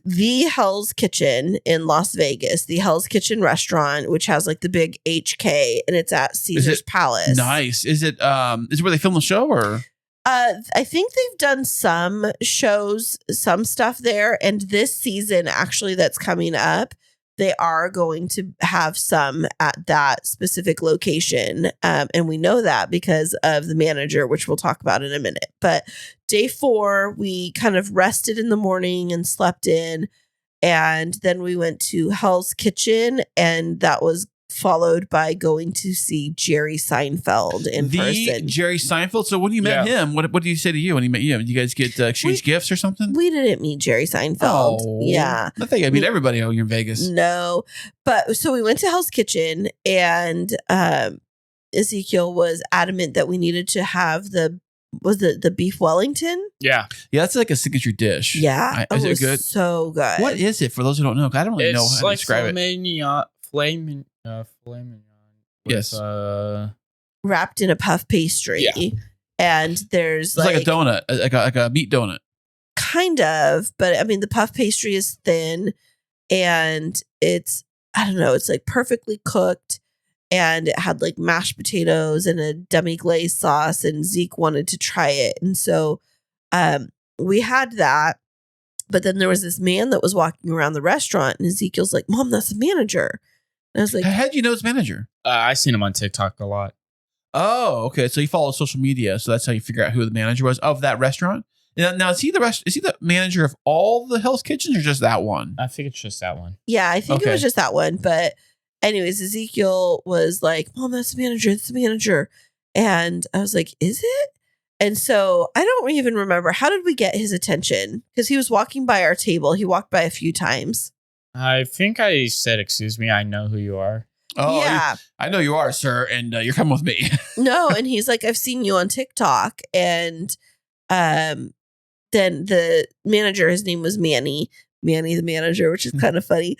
the Hell's Kitchen in Las Vegas, the Hell's Kitchen restaurant, which has like the big HK, and it's at Caesar's Palace. Nice. Is it where they film the show or? I think they've done some shows, some stuff there. And this season, actually, that's coming up, they are going to have some at that specific location. And we know that because of the manager, which we'll talk about in a minute. But day 4, we kind of rested in the morning and slept in. And then we went to Hell's Kitchen, and that was followed by going to see Jerry Seinfeld in person. Jerry Seinfeld. So when you met him, what did he say to you when he met you? Did you guys get exchange gifts or something? We didn't meet Jerry Seinfeld. Oh, yeah. I think I meet everybody when you're in Vegas. No. But so we went to Hell's Kitchen, and Ezekiel was adamant that we needed to have the beef Wellington? Yeah. Yeah, that's like a signature dish. Yeah. Is it it was good? so good. What is it for those who don't know? 'Cause I don't really know how to describe it. Filet mignon. Yes. Wrapped in a puff pastry. Yeah. And there's It's like a donut, like a meat donut. Kind of, but I mean, the puff pastry is thin, and it's, I don't know, it's like perfectly cooked, and it had like mashed potatoes and a demi-glaze sauce, and Zeke wanted to try it. And so we had that, but then there was this man that was walking around the restaurant, and Ezekiel's like, "Mom, that's the manager." And I was like, How'd you know his manager? I seen him on TikTok a lot. Oh, okay. So you follow social media, so that's how you figure out who the manager was of that restaurant. Now is he the manager of all the Hell's Kitchens or just that one? I think it's just that one. yeah, I think it was just that one. But anyways, Ezekiel was like, "Mom, that's the manager. It's the manager." And I was like, "Is it?" And so I don't even remember. How did we get his attention? Because he was walking by our table. He walked by a few times. I think I said, "Excuse me, I know who you are." Oh, yeah. I know you are, sir, and you're coming with me. No, and he's like, "I've seen you on TikTok." And then the manager, his name was Manny the manager, which is kind of funny.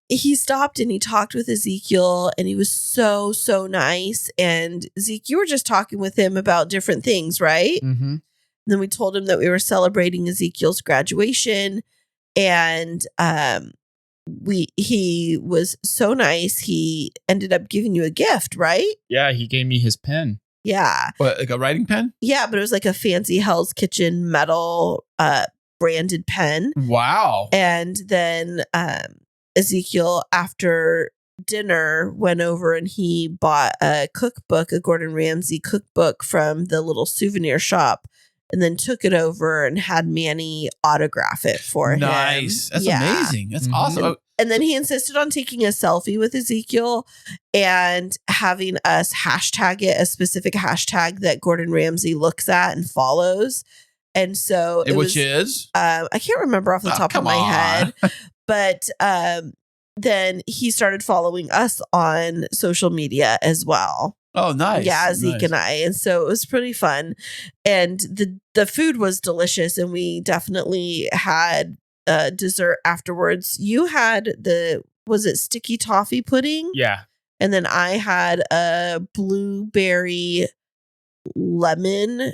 He stopped and he talked with Ezekiel, and he was so, so nice. And Zeke, you were just talking with him about different things, right? Mm-hmm. And then we told him that we were celebrating Ezekiel's graduation, and he was so nice. He ended up giving you a gift, right? Yeah, he gave me his pen. Yeah. What, like a writing pen? Yeah, but it was like a fancy Hell's Kitchen metal branded pen. Wow. And then Ezekiel, after dinner, went over and he bought a cookbook, a Gordon Ramsay cookbook from the little souvenir shop, and then took it over and had Manny autograph it for him. Nice. That's amazing. That's awesome. And then he insisted on taking a selfie with Ezekiel and having us hashtag it, a specific hashtag that Gordon Ramsay looks at and follows. And so Which is? I can't remember off the top of my head, but then he started following us on social media as well. Oh, nice. Yeah, Zeke and I. And so it was pretty fun. And the food was delicious, and we definitely had dessert afterwards. You had was it sticky toffee pudding? Yeah. And then I had a blueberry lavender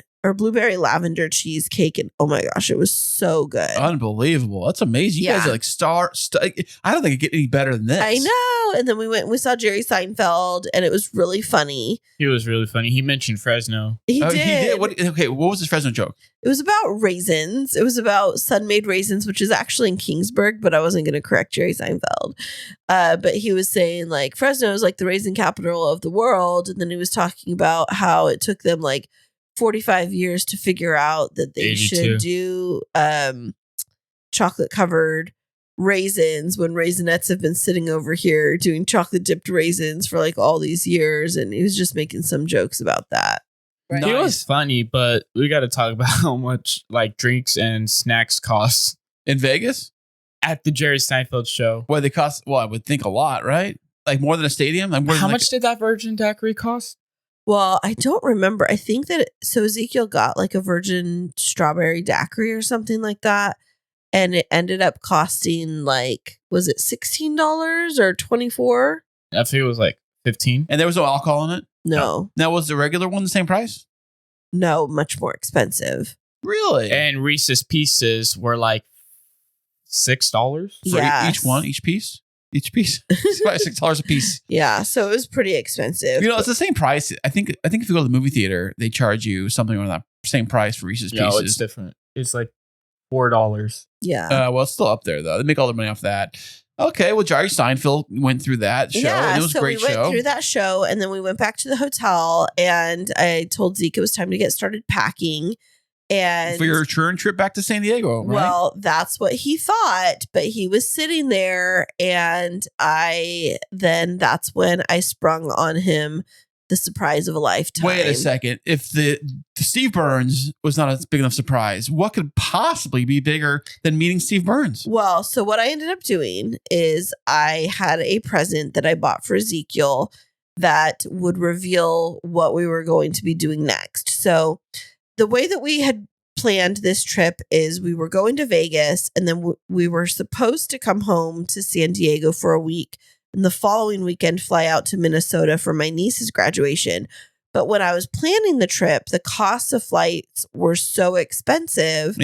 cheesecake, and oh my gosh, it was so good. Unbelievable. That's amazing. You guys are like I don't think it get any better than this. I know. And then we went and we saw Jerry Seinfeld, and it was really funny. He was really funny. He mentioned Fresno. He did. He did. What was his Fresno joke? It was about raisins. It was about Sun-Made raisins, which is actually in Kingsburg, but I wasn't going to correct Jerry Seinfeld. But he was saying like Fresno is like the raisin capital of the world. And then he was talking about how it took them like 45 years to figure out that they 82. should do chocolate covered raisins when Raisinets have been sitting over here doing chocolate dipped raisins for like all these years. And he was just making some jokes about that. Right. It was funny, but we got to talk about how much like drinks and snacks cost in Vegas at the Jerry Seinfeld show. Well, they cost, I would think a lot, right? Like more than a stadium. How much did that virgin daiquiri cost? Well, I don't remember. I think that so Ezekiel got like a virgin strawberry daiquiri or something like that, and it ended up costing like, was it $16 or $24? I think it was like 15. And there was no alcohol in it? No. Now, was the regular one the same price? No, much more expensive. Really? And Reese's Pieces were like $6. Yeah. Each piece. It's about $6 a piece. Yeah, so it was pretty expensive. You know, it's the same price. I think if you go to the movie theater, they charge you something around that same price for Reese's Pieces. No, it's different. It's like $4. Yeah. Well, it's still up there though. They make all their money off that. Okay, well, Jerry Seinfeld went through that show. Yeah, and it was so a great we went show. through that show, and then we went back to the hotel, and I told Zeke it was time to get started packing. And For your return trip back to San Diego, right? well, that's what he thought, but he was sitting there, and that's when I sprung on him the surprise of a lifetime. Wait a second. If the Steve Burns was not a big enough surprise, what could possibly be bigger than meeting Steve Burns? Well, so what I ended up doing is I had a present that I bought for Ezekiel that would reveal what we were going to be doing next. So the way that we had planned this trip is we were going to Vegas, and then we were supposed to come home to San Diego for a week, and the following weekend fly out to Minnesota for my niece's graduation. But when I was planning the trip, the costs of flights were so expensive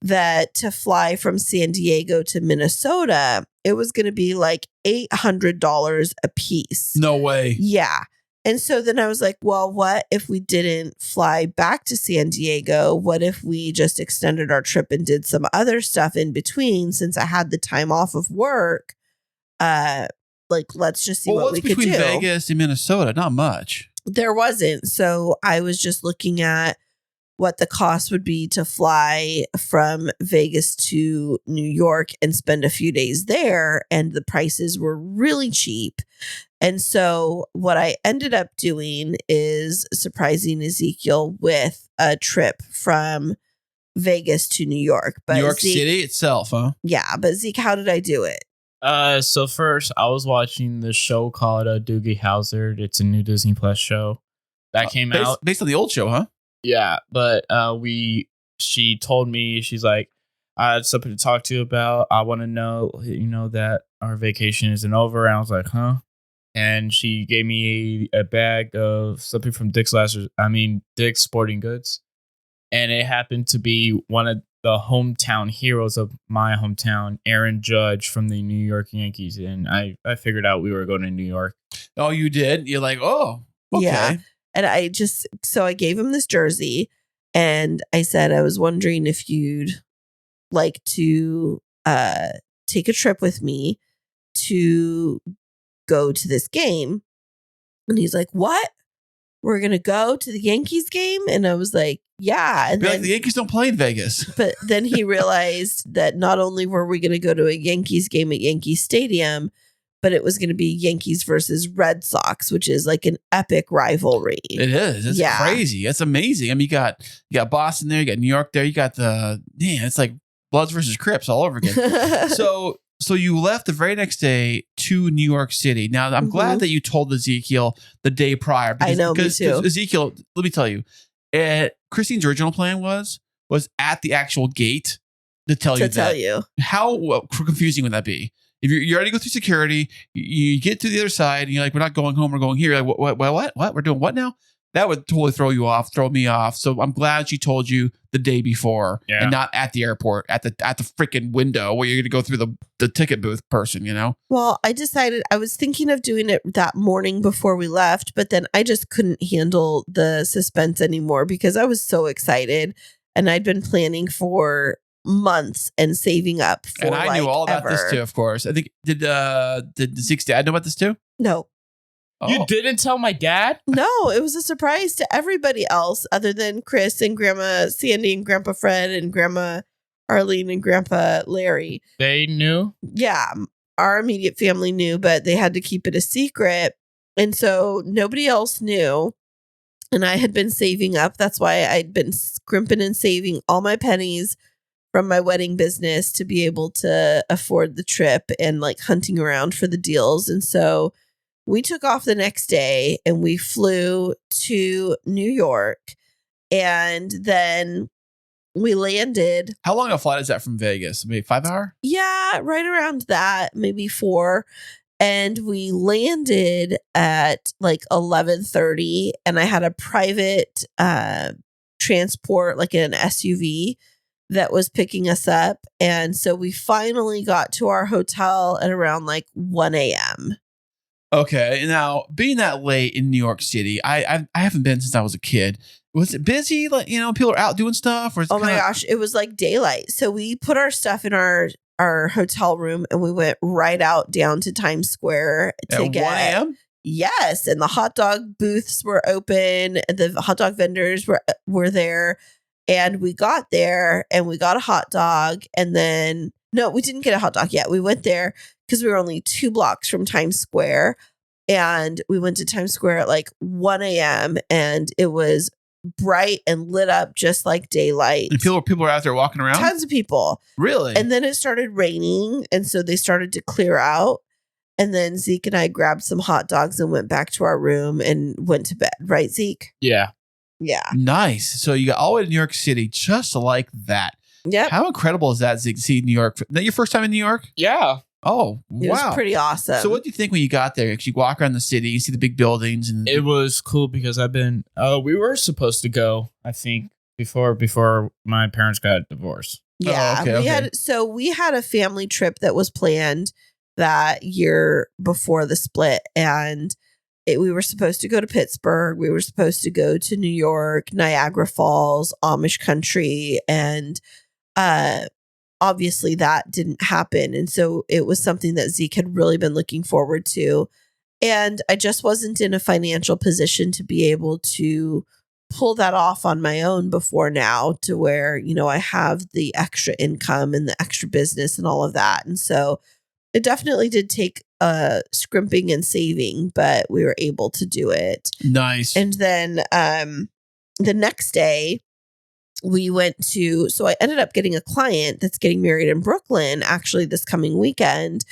that to fly from San Diego to Minnesota, it was going to be like $800 a piece. No way. Yeah. And so then I was like, well, what if we didn't fly back to San Diego? What if we just extended our trip and did some other stuff in between, since I had the time off of work? Let's just see what we could do. What's between Vegas and Minnesota? Not much. There wasn't. So I was just looking at what the cost would be to fly from Vegas to New York and spend a few days there. And the prices were really cheap. And so what I ended up doing is surprising Ezekiel with a trip from Vegas to New York. But New York Zeke, City itself, huh? Yeah. But Zeke, how did I do it? So first, I was watching the show called Doogie Howser. It's a new Disney Plus show that came out based on the old show, huh? Yeah, but she told me, she's like, I had something to talk to you about. I want to know, that our vacation isn't over. And I was like, huh? And she gave me a bag of something from Dick's Sporting Goods, and it happened to be one of the hometown heroes of my hometown, Aaron Judge from the New York Yankees. And I figured out we were going to New York. Oh, you did? You're like, oh, okay. Yeah. And I gave him this jersey, and I said, I was wondering if you'd like to take a trip with me to go to this game. And he's like, what? We're going to go to the Yankees game? And I was like, yeah. And then, the Yankees don't play in Vegas. But then he realized that not only were we going to go to a Yankees game at Yankee Stadium, but it was going to be Yankees versus Red Sox, which is like an epic rivalry. It is. It's crazy. It's amazing. I mean, you got Boston there, you got New York there, you got it's like Bloods versus Crips all over again. So you left the very next day to New York City. Now, I'm glad that you told Ezekiel the day prior. I know, me too. Ezekiel, let me tell you, Kristine's original plan was at the actual gate to tell you. How confusing would that be? If you already go through security, you get to the other side, and you're like, we're not going home, we're going here. You're like, what? We're doing what now? That would totally throw me off. So I'm glad she told you the day before and not at the airport, at the freaking window where you're going to go through the ticket booth person, Well, I decided I was thinking of doing it that morning before we left, but then I just couldn't handle the suspense anymore because I was so excited, and I'd been planning for months and saving up for And I knew all about this too, of course. I think did Zeke's dad know about this too? No. Oh. You didn't tell my dad? No, it was a surprise to everybody else other than Kris and Grandma Sandy and Grandpa Fred and Grandma Arlene and Grandpa Larry. They knew? Yeah, our immediate family knew, but they had to keep it a secret. And so nobody else knew. And I had been saving up. That's why I'd been scrimping and saving all my pennies from my wedding business to be able to afford the trip and like hunting around for the deals. And so we took off the next day and we flew to New York, and then we landed. How long a flight is that from Vegas? Maybe 5 hour? Yeah, right around that, maybe 4. And we landed at like 11:30, and I had a private transport, like an SUV, that was picking us up. And so we finally got to our hotel at around like 1 a.m. Okay. Now, being that late in New York City, I haven't been since I was a kid. Was it busy? Like, people are out doing stuff? Or Oh my gosh, it was like daylight. So we put our stuff in our hotel room and we went right out down to Times Square to at get 1 a.m.? Yes, and the hot dog booths were open, and the hot dog vendors were there, and we got there and we got a hot dog, and then no, we didn't get a hot dog yet. We went there because we were only 2 blocks from Times Square, and we went to Times Square at like 1 a.m. and it was bright and lit up just like daylight. And people are out there walking around? Tons of people. Really? And then it started raining, and so they started to clear out. And then Zeke and I grabbed some hot dogs and went back to our room and went to bed. Right, Zeke? Yeah. Yeah. Nice. So you got all the way to New York City just like that. Yep. How incredible is that, Zeke, to see New York? Is that your first time in New York? Yeah. Oh, It wow. was pretty awesome. So what do you think when you got there? Because you walk around the city, you see the big buildings. And It was cool because we were supposed to go, I think, before my parents got divorced. Yeah. Oh, okay. We had a family trip that was planned that year before the split, and we were supposed to go to Pittsburgh. We were supposed to go to New York, Niagara Falls, Amish country, and obviously that didn't happen. And so it was something that Zeke had really been looking forward to. And I just wasn't in a financial position to be able to pull that off on my own before now, to where, I have the extra income and the extra business and all of that. And so it definitely did take scrimping and saving, but we were able to do it. nice. And then the next day we so I ended up getting a client that's getting married in Brooklyn, actually this coming weekend.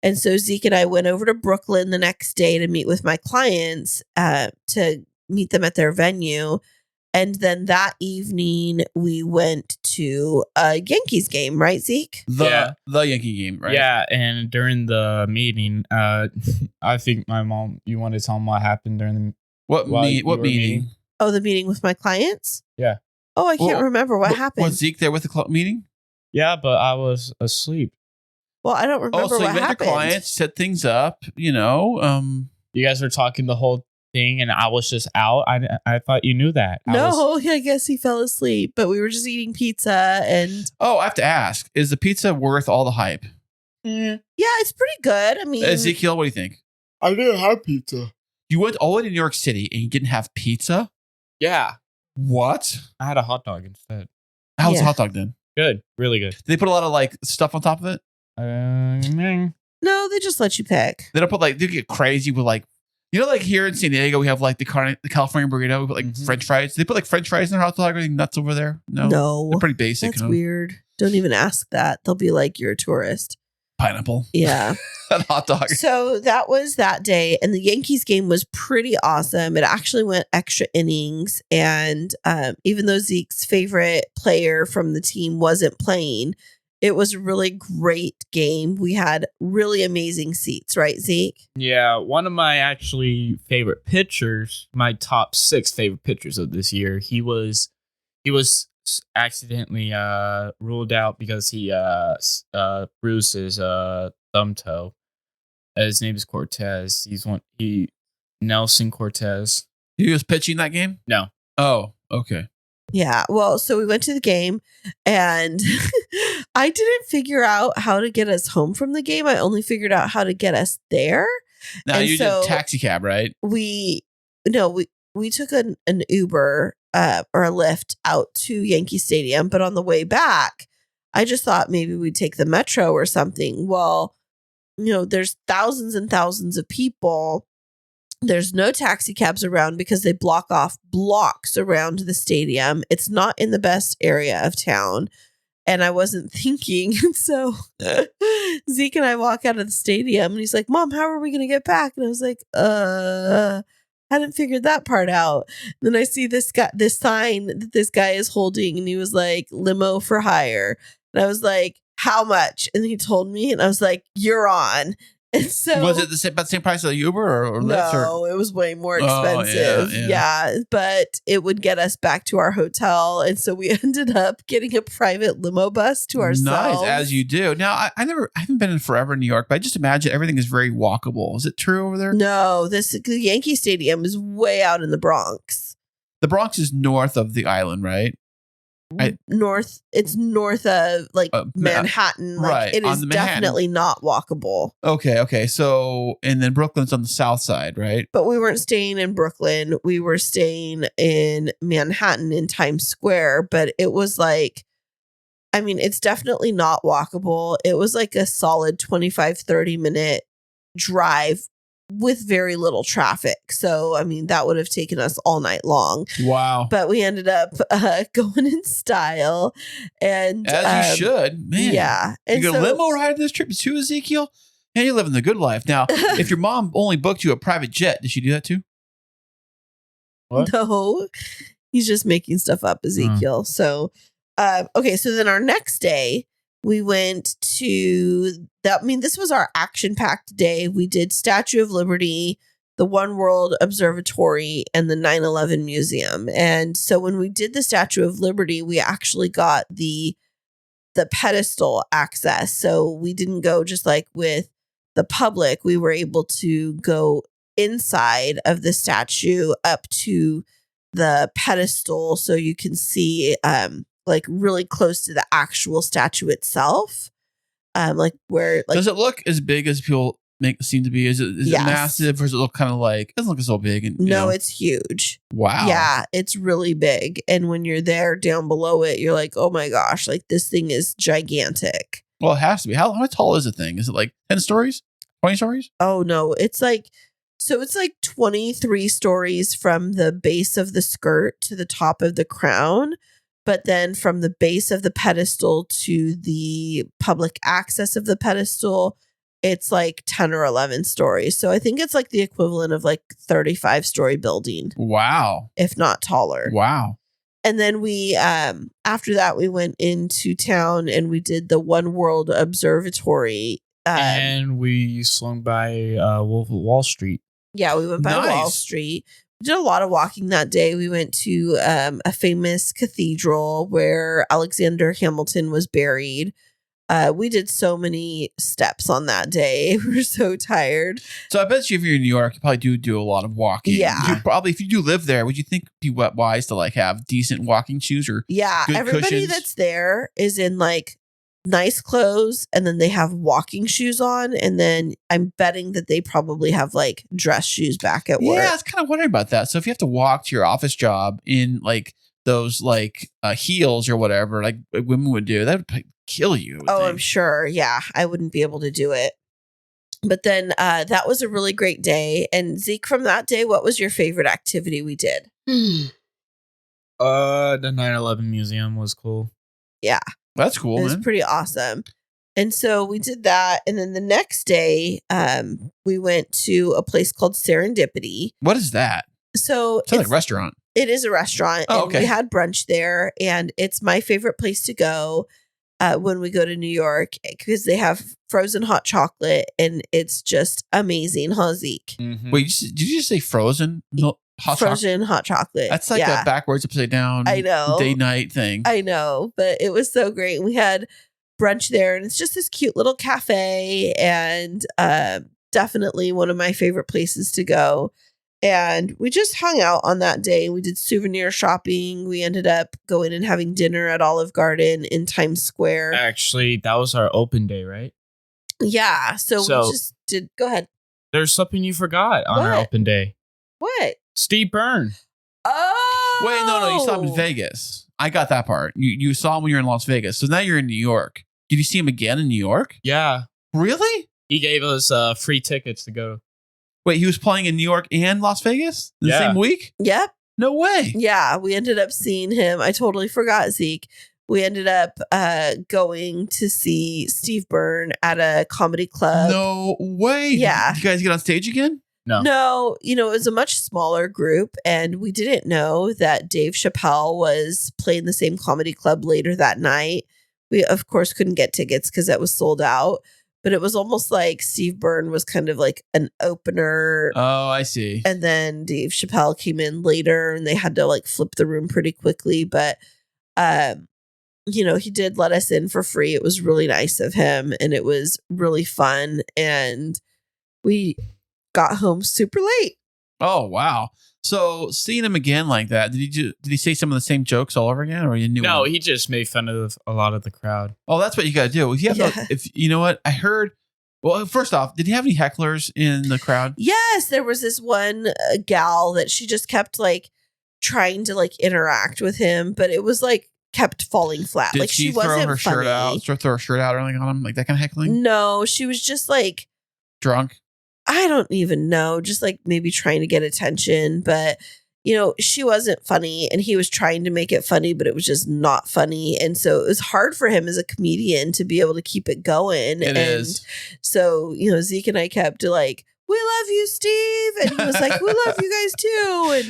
And so Zeke and I went over to Brooklyn the next day to meet with my clients, to meet them at their venue. And then that evening we went to a Yankees game, right, Zeke? The Yankee game, right? Yeah, and during the meeting, I think you want to tell them what happened during the What meeting? Oh, the meeting with my clients? Yeah. Oh, I can't remember what happened. Was Zeke there with the meeting? Yeah, but I was asleep. Well, I don't remember so what you met happened. your clients, set things up, You guys were talking the whole thing, and I was just out. I thought you knew that. I guess he fell asleep, but we were just eating pizza and I have to ask, is the pizza worth all the hype? yeah, it's pretty good. I mean, Ezekiel, what do you think? I didn't have pizza. You went all the way to New York City and you didn't have pizza? Yeah, What? I had a hot dog instead. How's the Yeah. hot dog then? Good, really good. Did they put a lot of stuff on top of it? no, they just let you pick. They don't put they get crazy with here in San Diego we have the California burrito. We put Mhm. French fries. They put French fries in their hot dog. Anything nuts over there? No, they're pretty basic. That's weird. Don't even ask that. They'll be like, you're a tourist. Pineapple, Yeah. and hot dog. So that was that day. And the Yankees game was pretty awesome. It actually went extra innings. And even though Zeke's favorite player from the team wasn't playing, it was a really great game. We had really amazing seats, right, Zeke? Yeah, one of my actually favorite pitchers, my top 6 favorite pitchers of this year, he was accidentally ruled out because he bruised his thumb toe. His name is Cortez. Nelson Cortez. He was pitching that game? No. Oh, okay. Yeah. Well, so we went to the game and I didn't figure out how to get us home from the game. I only figured out how to get us there. Now And you so did taxi cab, right? We took an Uber or a Lyft out to Yankee Stadium, but on the way back, I just thought maybe we'd take the metro or something. Well, there's thousands and thousands of people. There's no taxi cabs around because they block off blocks around the stadium. It's not in the best area of town. And I wasn't thinking. So Zeke and I walk out of the stadium and he's like, Mom, how are we going to get back? And I was like, hadn't figured that part out. Then I see this sign that this guy is holding and he was like, limo for hire. And I was like, how much? And he told me and I was like, you're on. And so Was it about the same price of the Uber or Lyft? no, it was way more Oh, expensive. yeah. But it would get us back to our hotel. And so we ended up getting a private limo bus to ourselves. Nice, as you do. Now, I haven't been in forever in New York, but I just imagine everything is very walkable. Is it true over there? No, the Yankee Stadium is way out in the Bronx. The Bronx is north of the island, right? It's north of like Manhattan. Like, right, it on is the Manhattan. definitely not walkable. Okay. So, and then Brooklyn's on the south side, right? But we weren't staying in Brooklyn. We were staying in Manhattan in Times Square. But it was like, I mean, it's definitely not walkable. It was like a solid 25, 30-minute drive with very little traffic. So, I mean, that would have taken us all night long. Wow. But we ended up going in style. And As you should. Man. Yeah. And you get a limo ride this trip to Ezekiel? And you're living the good life. Now, if your mom only booked you a private jet, did she do that too? What? No, he's just making stuff up, Ezekiel. So, okay. So then our next day, we went to that. I mean, this was our action-packed day. We did Statue of Liberty, the One World Observatory, and the 9/11 Museum. And so when we did the Statue of Liberty, we actually got the pedestal access. So we didn't go just like with the public. We were able to go inside of the statue up to the pedestal, so you can see like really close to the actual statue itself. Like where like does it look as big as people make it seem to be? Is it Yes. massive, or does it look kind of like, it doesn't look so big? And no, it's huge. Wow. Yeah, it's really big. And when you're there down below it, you're like, oh my gosh, like this thing is gigantic. Well, it has to be. How tall is the thing? Is it like 10 stories? 20 stories? Oh no, it's like 23 stories from the base of the skirt to the top of the crown. But then from the base of the pedestal to the public access of the pedestal, it's like 10 or 11 stories. So I think it's like the equivalent of like 35-story building, Wow. if not taller. Wow. And then we, after that, we went into town and we did the One World Observatory. And we swung by Wolf of Wall Street. Yeah, we went by Nice. Wall Street. We did a lot of walking that day. We went to a famous cathedral where Alexander Hamilton was buried. We did so many steps on that day. We were so tired. So I bet you if you're in New York, you probably do a lot of walking. Yeah. You probably, if you do live there, would you think it'd be wise to like have decent walking shoes or Yeah, good everybody cushions? that's there is in like nice clothes, and then they have walking shoes on, and then I'm betting that they probably have like dress shoes back at work. Yeah, I was kind of wondering about that. So if you have to walk to your office job in like those like heels or whatever, like women would do, that would like, kill you. I would Oh, I'm think. sure. Yeah, I wouldn't be able to do it. But then that was a really great day. And Zeke, from that day, what was your favorite activity we did? The 9/11 museum was cool. That's cool, It was man. pretty awesome. And so we did that. And then the next day, we went to a place called Serendipity. What is that? So It's like a restaurant. it is a restaurant. Oh, and okay. we had brunch there. And it's my favorite place to go when we go to New York, because they have frozen hot chocolate. And it's just amazing, huh, Zeke? Wait, did you just say frozen? No, hot chocolate? Frozen hot chocolate. That's like a backwards, upside down, I know. day night thing. I know, but it was so great. We had brunch there, and it's just this cute little cafe, and definitely one of my favorite places to go. And we just hung out on that day. We did souvenir shopping. We ended up going and having dinner at Olive Garden in Times Square. Actually, that was our open day, right? Yeah. So So- we just did. Go ahead. There's something you forgot on our What? open day. What? Steve Byrne. Oh, Wait, no, you saw him in Vegas. I got that part. You saw him when you were in Las Vegas. So now you're in New York. Did you see him again in New York? Yeah. Really? He gave us free tickets to go. Wait, he was playing in New York and Las Vegas the Yeah. same week? Yep. No way. Yeah, we ended up seeing him. I totally forgot, Zeke. We ended up going to see Steve Byrne at a comedy club. No way. Yeah. Did you guys get on stage again? No, it was a much smaller group, and we didn't know that Dave Chappelle was playing the same comedy club later that night. We, of course, couldn't get tickets because that was sold out. but it was almost like Steve Byrne was kind of like an opener. Oh, I see. And then Dave Chappelle came in later and they had to like flip the room pretty quickly. But, he did let us in for free. It was really nice of him and it was really fun. And we got home super late. Oh, wow. So seeing him again like that, did he say some of the same jokes all over again, or you knew? No, him? he just made fun of a lot of the crowd. Oh, that's what you got to do. If you know what I heard. Well, first off, did he have any hecklers in the crowd? Yes, there was this one gal that she just kept like trying to like interact with him, but it was like kept falling flat. Did like she wasn't throw her funny. shirt out? Throw her shirt out or anything on him, like that kind of heckling? No, she was just like Drunk. I don't even know, just like maybe trying to get attention, but she wasn't funny and he was trying to make it funny, but it was just not funny. And so it was hard for him as a comedian to be able to keep it going. It is. So, Zeke and I kept like, we love you, Steve. And he was like, we love you guys too. And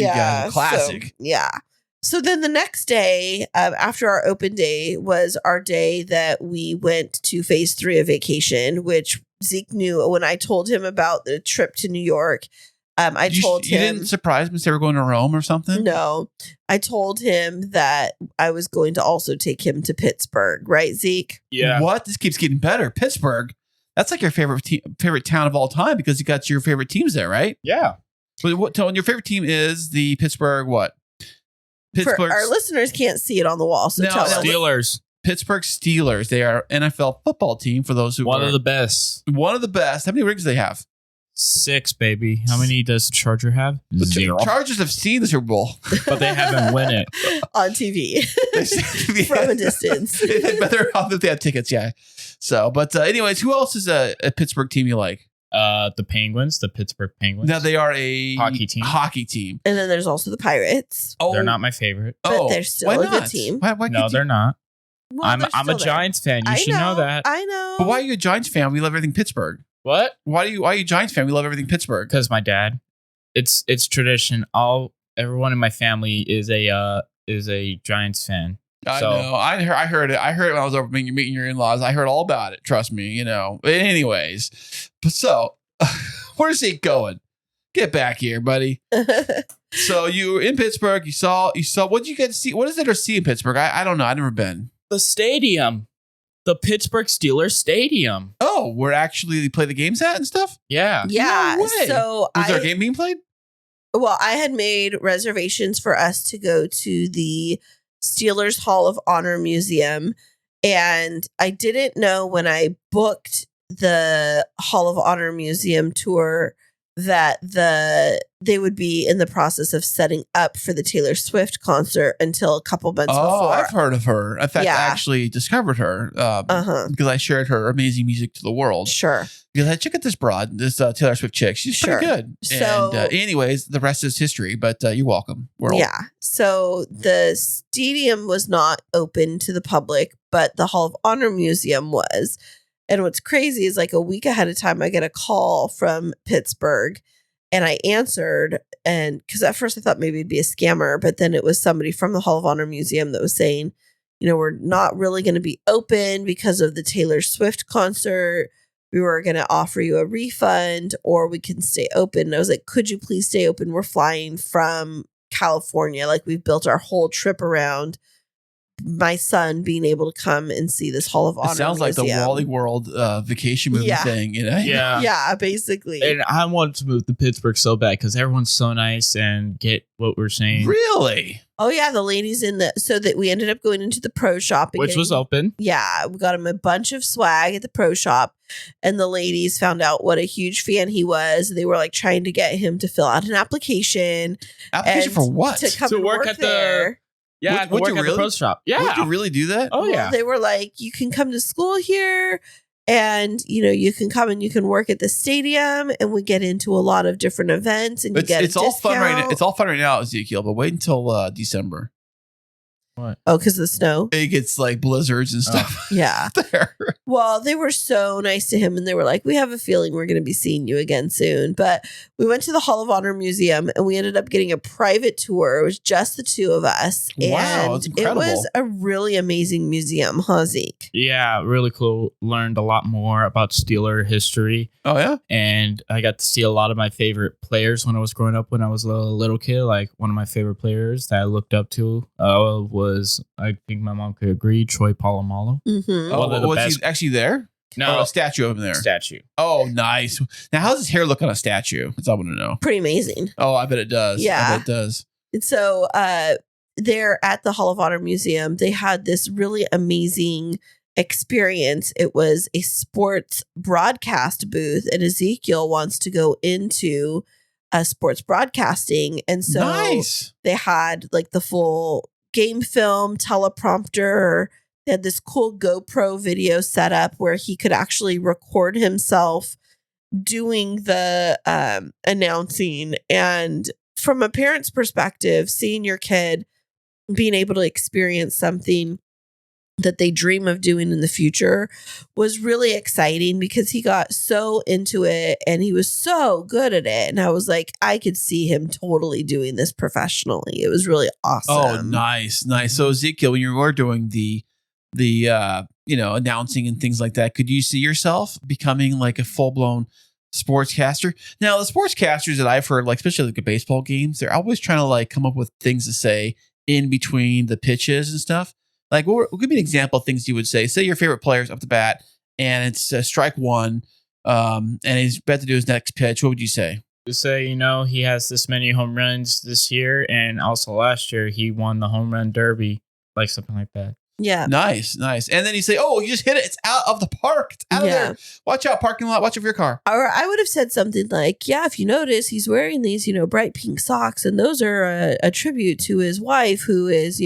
you got it. Classic. So then the next day, after our open day, was our day that we went to phase 3 of vacation, which Zeke knew when I told him about the trip to New York. I told him. You didn't surprise him and say we're going to Rome or something? No. I told him that I was going to also take him to Pittsburgh. Right, Zeke? Yeah. What? This keeps getting better. Pittsburgh. That's like your favorite town of all time because you got your favorite teams there, right? Yeah. But your favorite team is the Pittsburgh what? For our listeners can't see it on the wall. So No, tell them. Steelers. Pittsburgh Steelers. They are NFL football team for those who One of the best. One of the best. How many rings do they have? 6, baby. How many does the Charger have? The 0. Chargers have seen the Super Bowl. But they haven't win it. On TV. From a distance. Better off if they have tickets, yeah. So, but anyways, who else is a Pittsburgh team you like? The Penguins, the Pittsburgh Penguins. Now they are a hockey team. And then there's also the Pirates. Oh, they're not my favorite. But they're still a good team. Why no, they're not. Well, I'm a Giants fan. You should know that. I know. But why are you a Giants fan? We love everything Pittsburgh. What? Why are you a Giants fan? We love everything Pittsburgh. Because my dad. It's tradition. Everyone in my family is a Giants fan. I know. I heard it. I heard it when I was over meeting your in-laws. I heard all about it. Trust me. But anyways, so where's he going? Get back here, buddy. So you were in Pittsburgh. You saw. What did you get to see? What is there to see in Pittsburgh? I don't know. I've never been. The stadium. The Pittsburgh Steelers Stadium. Oh, where actually they play the games at and stuff? Yeah. Yeah. No way. So was there a game being played? Well, I had made reservations for us to go to the Steelers Hall of Honor Museum. And I didn't know when I booked the Hall of Honor Museum tour that they would be in the process of setting up for the Taylor Swift concert until a couple months before. I've heard of her. In fact, I actually discovered her because I shared her amazing music to the world. Sure. Because I check out this broad, this Taylor Swift chick. She's pretty good. So, and anyways, the rest is history, but you're welcome. Yeah. So the stadium was not open to the public, but the Hall of Honor Museum was. And what's crazy is like a week ahead of time, I get a call from Pittsburgh and I answered. And because at first I thought maybe it'd be a scammer, but then it was somebody from the Hall of Honor Museum that was saying, we're not really going to be open because of the Taylor Swift concert. We were going to offer you a refund or we can stay open. And I was like, could you please stay open? We're flying from California. Like we've built our whole trip around my son being able to come and see this Hall of Honor. It sounds like the Wally World vacation movie thing, Yeah. Yeah, basically. And I wanted to move to Pittsburgh so bad because everyone's so nice and get what we're saying. Really? Oh yeah, the ladies so that we ended up going into the pro shop. Which was open. Yeah, we got him a bunch of swag at the pro shop. And the ladies found out what a huge fan he was. They were like trying to get him to fill out an application. Application for what? To come to work at there. Yeah, would you at really? the pro shop. Yeah. Would you really do that? Oh, yeah. They were like, you can come to school here and, you can come and you can work at the stadium and we get into a lot of different events and you get it's a all discount. fun right now. It's all fun right now, Ezekiel, but wait until December. What? Oh, because of the snow. It gets like blizzards and stuff. Yeah. There. Well, they were so nice to him and they were like, we have a feeling we're going to be seeing you again soon. But we went to the Hall of Honor Museum and we ended up getting a private tour. It was just the two of us. Wow, and that's it incredible. was a really amazing museum, huh, Zeke? Yeah, really cool. Learned a lot more about Steeler history. Oh, yeah? And I got to see a lot of my favorite players when I was growing up when I was a little kid. Like one of my favorite players that I looked up to was, I think my mom could agree, Troy Polamalu. Mm-hmm. Oh, One of the was best- he actually there? No, Oh, a statue of him there. statue. Oh, nice. Now, how does his hair look on a statue? That's all I want to know. Pretty amazing. Oh, I bet it does. Yeah. I bet it does. And so there at the Hall of Honor Museum, they had this really amazing experience. It was a sports broadcast booth, and Ezekiel wants to go into sports broadcasting. And so Nice. they had like the full game film, teleprompter. They had this cool GoPro video set up where he could actually record himself doing the announcing. And from a parent's perspective, seeing your kid being able to experience something that they dream of doing in the future was really exciting because he got so into it and he was so good at it. And I was like, I could see him totally doing this professionally. It was really awesome. Oh, nice. Nice. So, Ezekiel, when you were doing the announcing and things like that, could you see yourself becoming like a full-blown sportscaster? Now, the sportscasters that I've heard, like especially like at baseball games, they're always trying to like come up with things to say in between the pitches and stuff. Like, what give me an example of things you would say. Say your favorite player's up the bat, and it's strike one, and he's about to do his next pitch. What would you say? To say, he has this many home runs this year, and also last year he won the home run derby, like something like that. Yeah. Nice. And then you say, "Oh, you just hit it! It's out of the park! It's out of there! Watch out, parking lot! Watch out for your car!" Or I would have said something like, yeah, if you notice, he's wearing these, bright pink socks, and those are a tribute to his wife who is,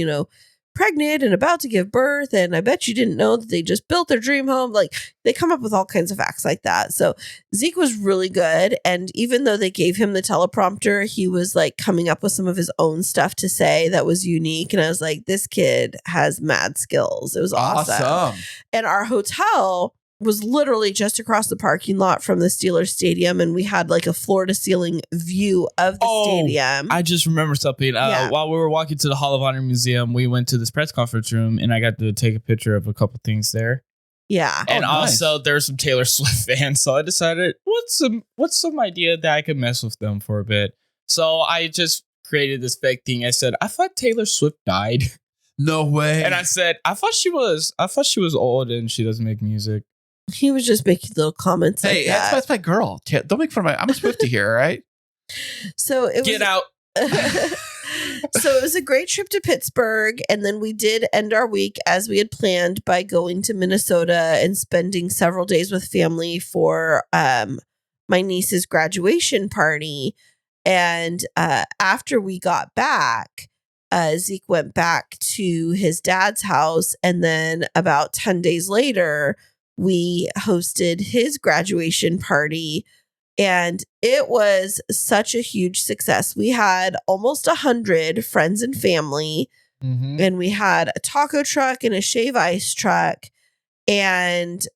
pregnant and about to give birth. And I bet you didn't know that they just built their dream home. Like they come up with all kinds of facts like that. So Zeke was really good. And even though they gave him the teleprompter, he was like coming up with some of his own stuff to say that was unique. And I was like, this kid has mad skills. It was awesome. And our hotel was literally just across the parking lot from the Steelers stadium. And we had like a floor to ceiling view of the stadium. I just remember something. While we were walking to the Hall of Honor Museum, we went to this press conference room and I got to take a picture of a couple things there. Yeah. And nice. also there's some Taylor Swift fans. So I decided what's some idea that I could mess with them for a bit. So I just created this fake thing. I said, I thought Taylor Swift died. No way. And I said, I thought she was old and she doesn't make music. He was just making little comments. Hey, like that. that's my girl. Don't make fun of I'm a Swiftie here, all right? So it Get out. So it was a great trip to Pittsburgh. And then we did end our week as we had planned by going to Minnesota and spending several days with family for my niece's graduation party. And after we got back, Zeke went back to his dad's house. And then about 10 days later, we hosted his graduation party. And it was such a huge success. We had almost 100 friends and family. Mm-hmm. And we had a taco truck and a shave ice truck and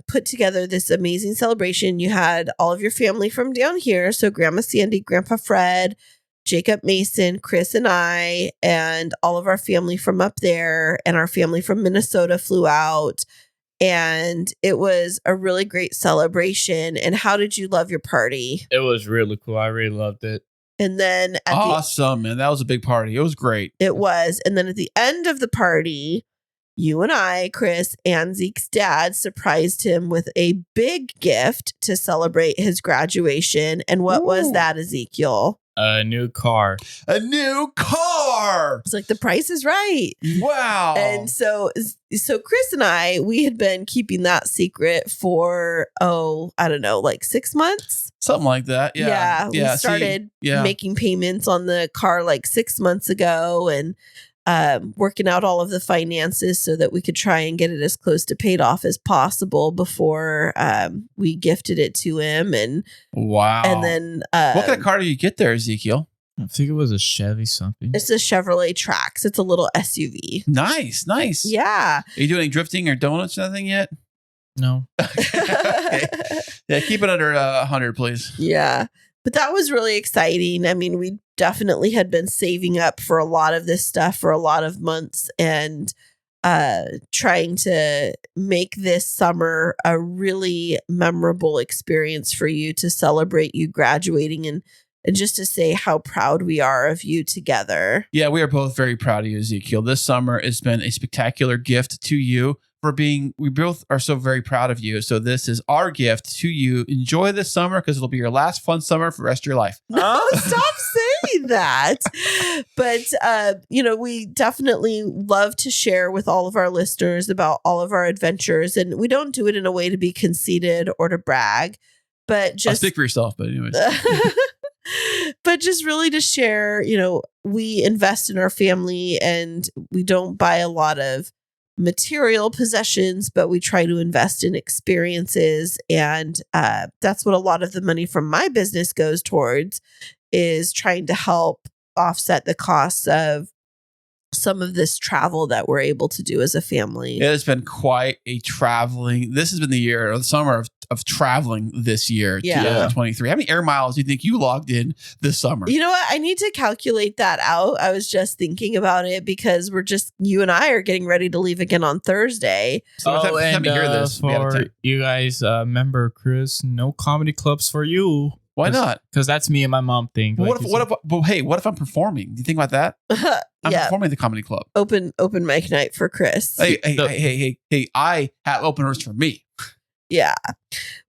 put together this amazing celebration. You had all of your family from down here. So Grandma Sandy, Grandpa Fred, Jacob Mason, Kris and I, and all of our family from up there. And our family from Minnesota flew out. And it was a really great celebration. And how did you love your party? It was really cool. I really loved it. And then Awesome, man. That was a big party. It was great. It was. And then at the end of the party, you and I, Kris, and Zeke's dad surprised him with a big gift to celebrate his graduation. And what was that, Ezekiel? A new car. A new car. It's like the price is right. Wow. And so Kris and I, we had been keeping that secret for, I don't know, like 6 months. Something like that. Yeah. We started making payments on the car like 6 months ago and working out all of the finances so that we could try and get it as close to paid off as possible before we gifted it to him. And wow. And then what kind of car do you get there, Ezekiel? I think it was a Chevy something. It's a Chevrolet Trax. It's a little SUV. Nice. Yeah. Are you doing any drifting or donuts or nothing yet? No. Okay. Yeah, keep it under 100, please. Yeah. But that was really exciting. I mean, we definitely had been saving up for a lot of this stuff for a lot of months and trying to make this summer a really memorable experience for you, to celebrate you graduating and just to say how proud we are of you together. Yeah, we are both very proud of you, Ezekiel. This summer has been a spectacular gift to you we both are so very proud of you. So this is our gift to you. Enjoy this summer because it'll be your last fun summer for the rest of your life. No, stop saying that. But, we definitely love to share with all of our listeners about all of our adventures. And we don't do it in a way to be conceited or to brag, but just... I'll speak for yourself, but anyways. But just really to share, we invest in our family and we don't buy a lot of material possessions, but we try to invest in experiences. And that's what a lot of the money from my business goes towards, is trying to help offset the costs of some of this travel that we're able to do as a family. It has been quite a traveling. This has been the summer of traveling this year, 2023. How many air miles do you think you logged in this summer? You know what? I need to calculate that out. I was just thinking about it because you and I are getting ready to leave again on Thursday. So time to hear this, for you guys, remember, Kris, no comedy clubs for you. Why not? Because that's me and my mom thing. What if I'm performing? Do you think about that? I'm performing at the comedy club. Open mic night for Kris. Hey, I have openers for me. Yeah.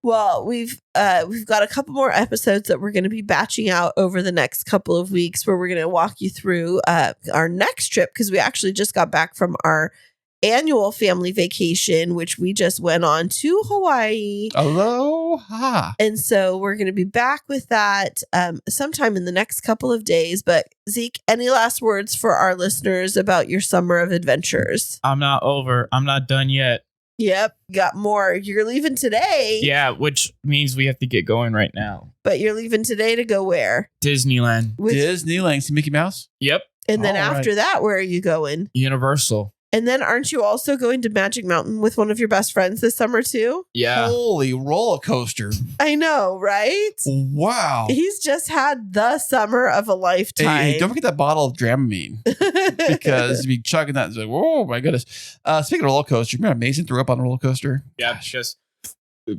Well, we've got a couple more episodes that we're going to be batching out over the next couple of weeks, where we're going to walk you through our next trip, because we actually just got back from our annual family vacation, which we just went on to Hawaii. Aloha. And so we're going to be back with that sometime in the next couple of days. But Zeke, any last words for our listeners about your summer of adventures? I'm not over. I'm not done yet. Yep. Got more. You're leaving today. Yeah, which means we have to get going right now. But you're leaving today to go where? Disneyland. Disneyland. See Mickey Mouse? Yep. And then after that, where are you going? Universal. And then aren't you also going to Magic Mountain with one of your best friends this summer too? Yeah. Holy roller coaster. I know, right? Wow. He's just had the summer of a lifetime. Hey, don't forget that bottle of Dramamine. Because if you chugging that, it's like, oh my goodness. Speaking of roller coaster, remember Mason threw up on the roller coaster? Yeah, just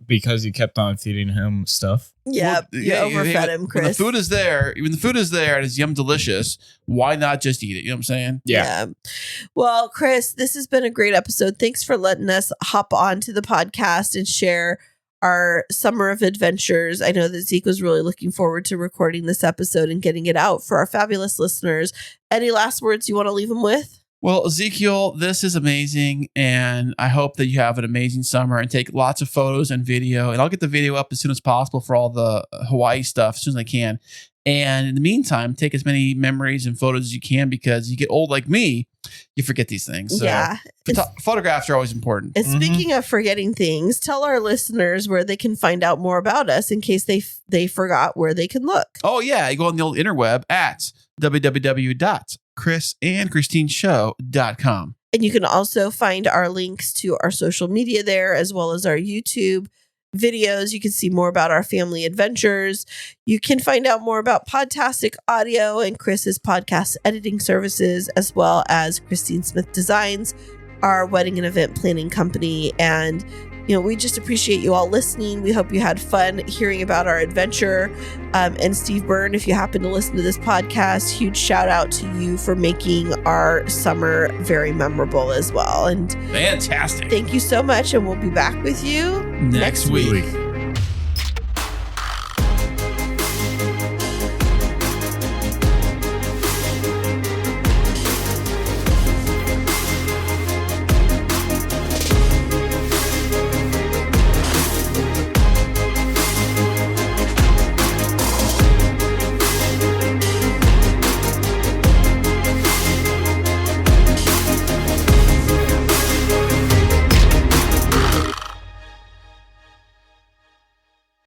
because you kept on feeding him stuff. Yeah, you overfed him, Kris. When the food is there, and it's yum delicious, why not just eat it? You know what I'm saying? Yeah. Well, Kris, this has been a great episode. Thanks for letting us hop on to the podcast and share our summer of adventures. I know that Zeke was really looking forward to recording this episode and getting it out for our fabulous listeners. Any last words you want to leave them with? Well, Ezekiel, this is amazing, and I hope that you have an amazing summer and take lots of photos and video, and I'll get the video up as soon as possible for all the Hawaii stuff as soon as I can. And in the meantime, take as many memories and photos as you can, because you get old like me, you forget these things. So yeah. Photographs are always important. And speaking of forgetting things, tell our listeners where they can find out more about us in case they forgot where they can look. Oh, yeah. You go on the old interweb at www.KrisandKristineShow.com. And you can also find our links to our social media there, as well as our YouTube videos. You can see more about our family adventures. You can find out more about Podtastic Audio and Kris's podcast editing services, as well as Christine Smith Designs, our wedding and event planning company. And we just appreciate you all listening. We hope you had fun hearing about our adventure. And Steve Byrne, if you happen to listen to this podcast, huge shout out to you for making our summer very memorable as well. And fantastic. Thank you so much. And we'll be back with you next week.